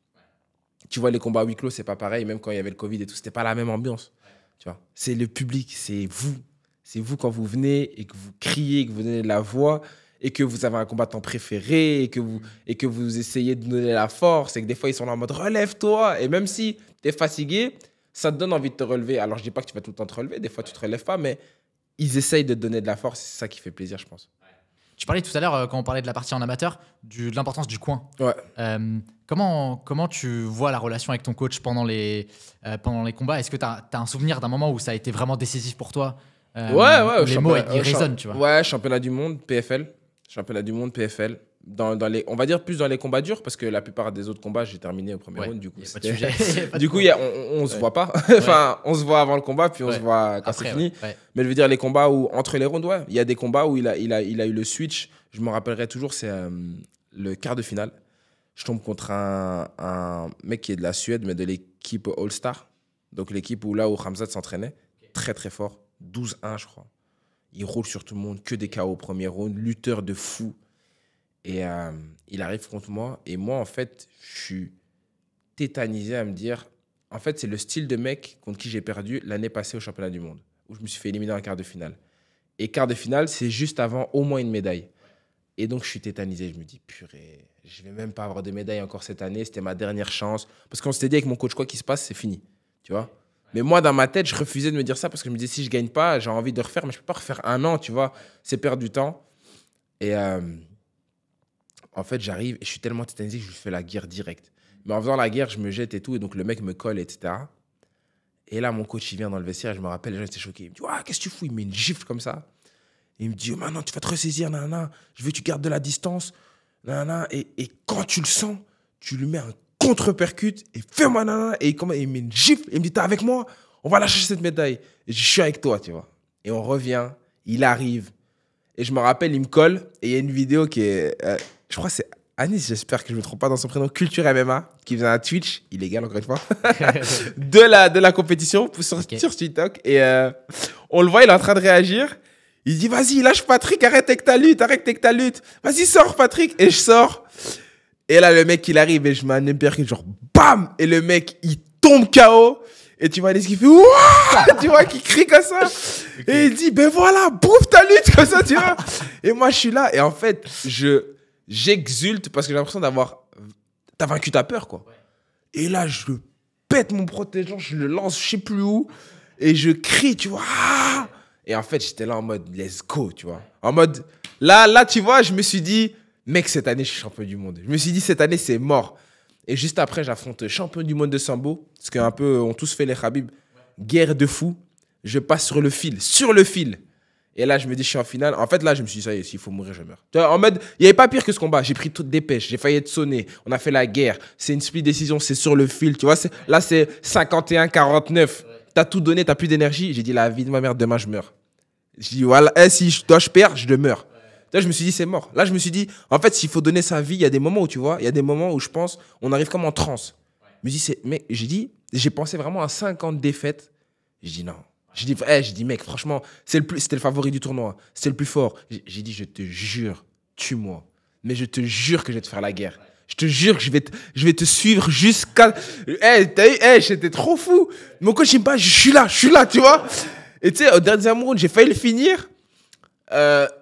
Tu vois, les combats à huis clos, c'est pas pareil. Même quand il y avait le Covid et tout, c'était pas la même ambiance. Tu vois, c'est le public, c'est vous. C'est vous quand vous venez et que vous criez, que vous donnez de la voix et que vous avez un combattant préféré et que vous essayez de donner la force et que des fois, ils sont là en mode relève-toi. Et même si tu es fatigué, ça te donne envie de te relever. Alors, je dis pas que tu vas tout le temps te relever. Des fois, tu te relèves pas, mais ils essayent de te donner de la force. C'est ça qui fait plaisir, je pense. Tu parlais tout à l'heure, quand on parlait de la partie en amateur, de l'importance du coin. Ouais. Comment tu vois la relation avec ton coach pendant les combats? Est-ce que tu as un souvenir d'un moment où ça a été vraiment décisif pour toi? Ouais. Où les mots ils résonnent, tu vois. Ouais, championnat du monde, PFL. Championnat du monde, PFL. On va dire plus dans les combats durs, parce que la plupart des autres combats, j'ai terminé au premier Ouais, round. Du coup, y a pas de sujet. du coup, on se voit pas. Enfin, on se voit avant le combat, puis on se voit quand c'est Après, fini. ouais. Mais je veux dire, les combats où, entre les rounds, ouais, il y a des combats où il a eu le switch. Je me rappellerai toujours, c'est le quart de finale. Je tombe contre un mec qui est de la Suède, mais de l'équipe All-Star. Donc, l'équipe là où Khamzat s'entraînait. Très, très fort. 12-1, je crois. Il roule sur tout le monde, que des KO au premier round, lutteur de fou. Et il arrive contre moi. Et moi, en fait, je suis tétanisé à me dire... En fait, c'est le style de mec contre qui j'ai perdu l'année passée au championnat du monde, où je me suis fait éliminer en quart de finale. Et quart de finale, c'est juste avant au moins une médaille. Et donc, je suis tétanisé. Je me dis, purée, je vais même pas avoir de médaille encore cette année. C'était ma dernière chance. Parce qu'on s'était dit avec mon coach, quoi qu'il se passe, c'est fini. Tu vois ? Mais moi, dans ma tête, je refusais de me dire ça parce que je me disais, si je gagne pas, j'ai envie de refaire, mais je peux pas refaire un an, tu vois. C'est perdre du temps. Et en fait, j'arrive et je suis tellement tétanisé que je lui fais la guerre directe. Mais en faisant la guerre, je me jette et tout. Et donc, le mec me colle, etc. Et là, mon coach, il vient dans le vestiaire. Je me rappelle, les gens étaient choqués. Il me dit, qu'est-ce que tu fous ? Il me met une gifle comme ça. Et il me dit, maintenant, tu vas te ressaisir, nanana. Je veux que tu gardes de la distance. Nanana. Et quand tu le sens, tu lui mets un contre-percute et fais-moi, nanana. Et il met une gifle. Et il me dit, t'es avec moi ? On va la chercher cette médaille. Et je suis avec toi, tu vois. Et on revient. Il arrive. Et je me rappelle, il me colle. Et il y a une vidéo qui est... je crois que c'est Anis, j'espère que je ne me trompe pas dans son prénom, Culture MMA, qui faisait un Twitch, illégal encore une fois, de la compétition sur TikTok. Et on le voit, il est en train de réagir. Il dit, vas-y, lâche Patrick, arrête avec ta lutte. Vas-y, sors Patrick. Et je sors. Et là, le mec, il arrive et je mets un uppercut, genre, bam. Et le mec, il tombe KO. Et tu vois, Anis qui fait, ouah, tu vois, qui crie comme ça. Okay. Et il dit, ben voilà, bouffe ta lutte, comme ça, tu vois. Et moi, je suis là. Et en fait, j'exulte parce que j'ai l'impression t'as vaincu ta peur, quoi. Ouais. Et là, je pète mon protégeant, je le lance, je sais plus où, et je crie, tu vois. Et en fait, j'étais là en mode, let's go, tu vois. En mode, là, tu vois, je me suis dit, mec, cette année, je suis champion du monde. Je me suis dit, cette année, c'est mort. Et juste après, j'affronte champion du monde de sambo, parce qu'un peu, on tous fait les Khabib. Guerre de fou. Je passe sur le fil. Et là, je me dis, je suis en finale. En fait, là, je me suis dit, ça y est, s'il faut mourir, je meurs. Tu vois, en mode, il n'y avait pas pire que ce combat. J'ai pris toute dépêche. J'ai failli être sonné. On a fait la guerre. C'est une split décision. C'est sur le fil. Tu vois, là, c'est 51-49. T'as tout donné. T'as plus d'énergie. J'ai dit, la vie de ma mère, demain, je meurs. J'ai dit, voilà, si je perds, je meurs. Là, je me suis dit, c'est mort. Là, je me suis dit, en fait, s'il faut donner sa vie, il y a des moments où, tu vois, il y a des moments où je pense, on arrive comme en transe. Je me dis, j'ai pensé vraiment à 50 défaites. J'ai dit, non. J'ai dit, mec, franchement, c'était le favori du tournoi. C'était le plus fort. J'ai dit, je te jure, tue-moi. Mais je te jure que je vais te faire la guerre. Je te jure que je vais te suivre jusqu'à... j'étais trop fou. Mon coach, il me dit, je suis là, tu vois. Et tu sais, au dernier round, j'ai failli le finir.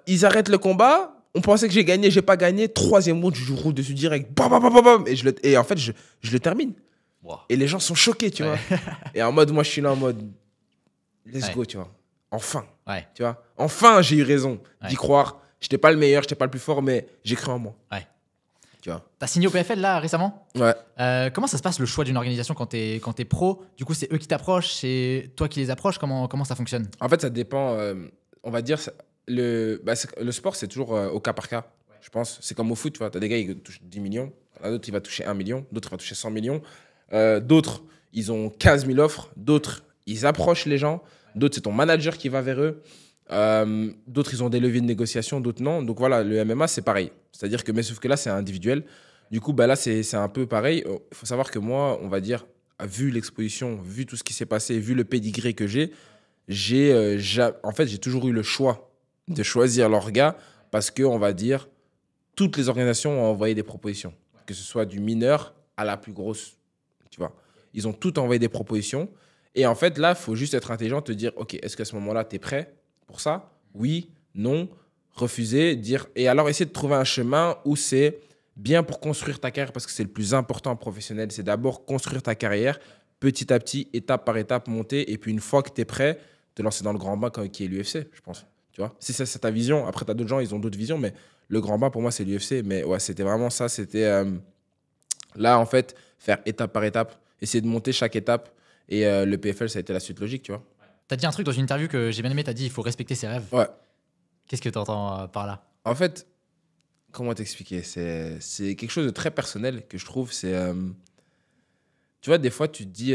Ils arrêtent le combat. On pensait que j'ai gagné, j'ai pas gagné. Troisième round, je roule dessus direct. Bam, bam, bam, bam. Et en fait, je le termine. Wow. Et les gens sont choqués, tu vois. Et en mode, moi, je suis là en mode... Let's go, tu vois. Enfin. Tu vois. Enfin, j'ai eu raison d'y croire. J'étais pas le meilleur, j'étais pas le plus fort, mais j'ai cru en moi. Tu vois. T'as signé au PFL, là, récemment ? Ouais. Comment ça se passe, le choix d'une organisation quand t'es pro ? Du coup, c'est eux qui t'approchent, c'est toi qui les approches ? Comment ça fonctionne ? En fait, ça dépend. On va dire, le sport, c'est toujours au cas par cas, je pense. C'est comme au foot, tu vois. Tu as des gars qui touchent 10 millions, d'autres, il va toucher 1 million, d'autres, il va toucher 100 millions. D'autres, ils ont 15 000 offres. D'autres, ils approchent les gens. D'autres, c'est ton manager qui va vers eux. D'autres, ils ont des leviers de négociation, d'autres non. Donc voilà, le MMA, c'est pareil. C'est-à-dire que, mais sauf que là, c'est individuel. Du coup, bah là, c'est un peu pareil. Il faut savoir que moi, on va dire, vu l'exposition, vu tout ce qui s'est passé, vu le pédigré que en fait, j'ai toujours eu le choix de choisir leur gars parce que, on va dire, toutes les organisations ont envoyé des propositions, que ce soit du mineur à la plus grosse, tu vois. Ils ont tout envoyé des propositions. Et en fait, là, il faut juste être intelligent, te dire, OK, est-ce qu'à ce moment-là, tu es prêt pour ça? Oui, non, refuser, dire. Et alors, essayer de trouver un chemin où c'est bien pour construire ta carrière, parce que c'est le plus important en professionnel. C'est d'abord construire ta carrière, petit à petit, étape par étape, monter. Et puis, une fois que tu es prêt, te lancer dans le grand bain qui est l'UFC, je pense. Tu vois, si c'est ta vision. Après, tu as d'autres gens, ils ont d'autres visions, mais le grand bain, pour moi, c'est l'UFC. Mais ouais, c'était vraiment ça. C'était là, en fait, faire étape par étape, essayer de monter chaque étape. Et le PFL, ça a été la suite logique, tu vois. T'as dit un truc dans une interview que j'ai bien aimé, t'as dit il faut respecter ses rêves. Ouais. Qu'est-ce que t'entends par là? En fait, comment t'expliquer? C'est quelque chose de très personnel que je trouve. Tu vois, des fois, tu te dis...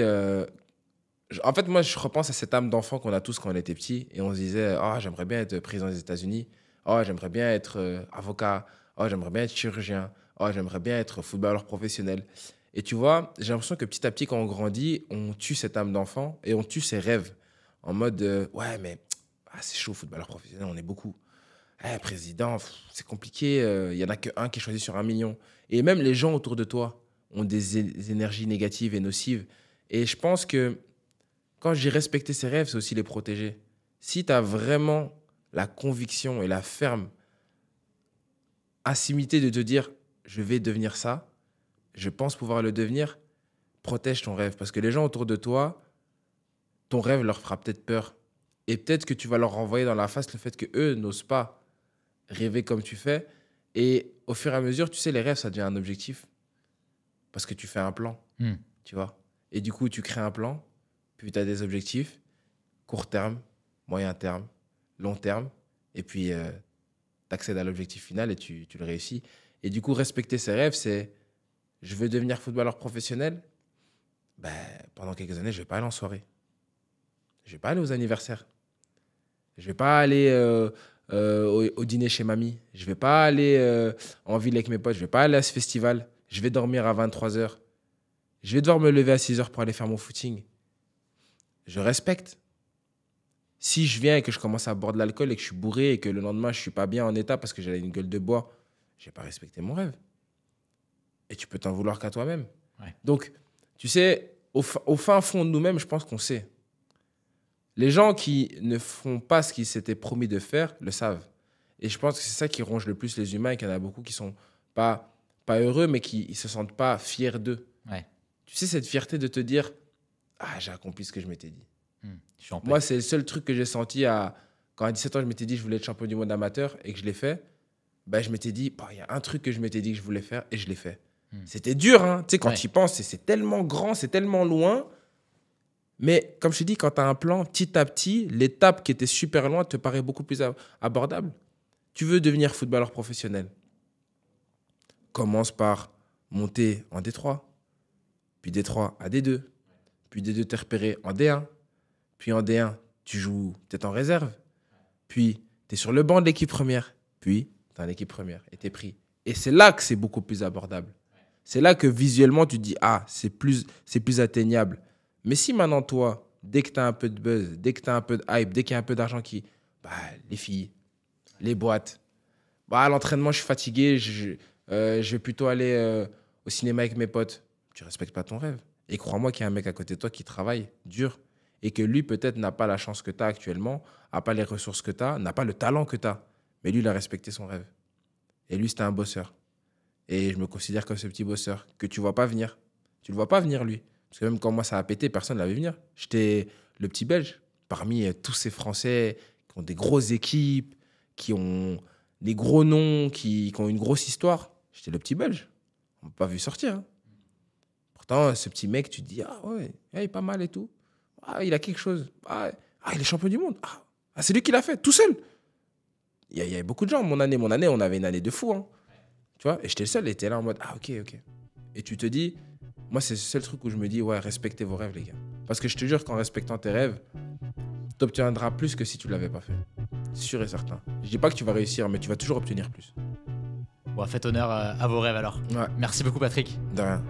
En fait, moi, je repense à cette âme d'enfant qu'on a tous quand on était petit et on se disait, oh, j'aimerais bien être président des États-Unis. Oh, j'aimerais bien être avocat. Oh, j'aimerais bien être chirurgien. Oh, j'aimerais bien être footballeur professionnel. Et tu vois, j'ai l'impression que petit à petit, quand on grandit, on tue cette âme d'enfant et on tue ses rêves. En mode, ouais, mais c'est chaud, footballeur professionnel, on est beaucoup. Président, c'est compliqué. Il n'y en a qu'un qui est choisi sur 1 million. Et même les gens autour de toi ont des énergies négatives et nocives. Et je pense que quand je dis respecter ses rêves, c'est aussi les protéger. Si tu as vraiment la conviction et la ferme assimilité de te dire, je vais devenir ça, je pense pouvoir le devenir, protège ton rêve. Parce que les gens autour de toi, ton rêve leur fera peut-être peur. Et peut-être que tu vas leur renvoyer dans la face le fait qu'eux n'osent pas rêver comme tu fais. Et au fur et à mesure, tu sais, les rêves, ça devient un objectif. Parce que tu fais un plan, tu vois. Et du coup, tu crées un plan, puis tu as des objectifs, court terme, moyen terme, long terme. Et puis, tu accèdes à l'objectif final et tu le réussis. Et du coup, respecter ses rêves, c'est, je veux devenir footballeur professionnel. Ben, pendant quelques années, je ne vais pas aller en soirée. Je ne vais pas aller aux anniversaires. Je ne vais pas aller au dîner chez mamie. Je ne vais pas aller en ville avec mes potes. Je ne vais pas aller à ce festival. Je vais dormir à 23h. Je vais devoir me lever à 6h pour aller faire mon footing. Je respecte. Si je viens et que je commence à boire de l'alcool et que je suis bourré et que le lendemain, je ne suis pas bien en état parce que j'ai une gueule de bois, je n'ai pas respecté mon rêve. Et tu peux t'en vouloir qu'à toi-même. Ouais. Donc, tu sais, au fin fond de nous-mêmes, je pense qu'on sait. Les gens qui ne font pas ce qu'ils s'étaient promis de faire le savent. Et je pense que c'est ça qui ronge le plus les humains et qu'il y en a beaucoup qui ne sont pas heureux, mais qui ne se sentent pas fiers d'eux. Ouais. Tu sais, cette fierté de te dire « Ah, j'ai accompli ce que je m'étais dit. » Je suis en paix. Moi, c'est le seul truc que j'ai senti quand à 17 ans, je m'étais dit que je voulais être champion du monde amateur et que je l'ai fait. Ben, je m'étais dit, il y a un truc que je m'étais dit que je voulais faire et je l'ai fait. C'était dur, hein. Tu sais, quand tu y penses, c'est tellement grand, c'est tellement loin. Mais comme je te dis, quand tu as un plan, petit à petit, l'étape qui était super loin te paraît beaucoup plus abordable. Tu veux devenir footballeur professionnel. Commence par monter en D3, puis D3 à D2, puis D2 t'es repéré en D1, puis en D1, tu joues, tu es en réserve, puis tu es sur le banc de l'équipe première, puis tu es en équipe première et tu es pris. Et c'est là que c'est beaucoup plus abordable. C'est là que visuellement, tu te dis, c'est plus atteignable. Mais si maintenant, toi, dès que tu as un peu de buzz, dès que tu as un peu de hype, dès qu'il y a un peu d'argent les filles, les boîtes, à l'entraînement, je suis fatigué, je vais plutôt aller au cinéma avec mes potes. Tu ne respectes pas ton rêve. Et crois-moi qu'il y a un mec à côté de toi qui travaille dur et que lui, peut-être, n'a pas la chance que tu as actuellement, n'a pas les ressources que tu as, n'a pas le talent que tu as. Mais lui, il a respecté son rêve. Et lui, c'était un bosseur. Et je me considère comme ce petit bosseur que tu ne vois pas venir. Tu ne le vois pas venir, lui. Parce que même quand moi, ça a pété, personne ne l'avait venir. J'étais le petit Belge. Parmi tous ces Français qui ont des grosses équipes, qui ont des gros noms, qui ont une grosse histoire, j'étais le petit Belge. On ne m'a pas vu sortir. Hein. Pourtant, ce petit mec, tu te dis, il est pas mal et tout. Il a quelque chose. Il est champion du monde. C'est lui qui l'a fait, tout seul. Il y avait beaucoup de gens. Mon année, on avait une année de fou. Hein. Tu vois, et j'étais le seul, et t'es là en mode, ah, ok. Et tu te dis, moi, c'est le seul truc où je me dis, ouais, respectez vos rêves, les gars. Parce que je te jure qu'en respectant tes rêves, t'obtiendras plus que si tu l'avais pas fait. Sûr et certain. Je dis pas que tu vas réussir, mais tu vas toujours obtenir plus. Bon, faites honneur à vos rêves alors. Ouais. Merci beaucoup, Patrick. De rien.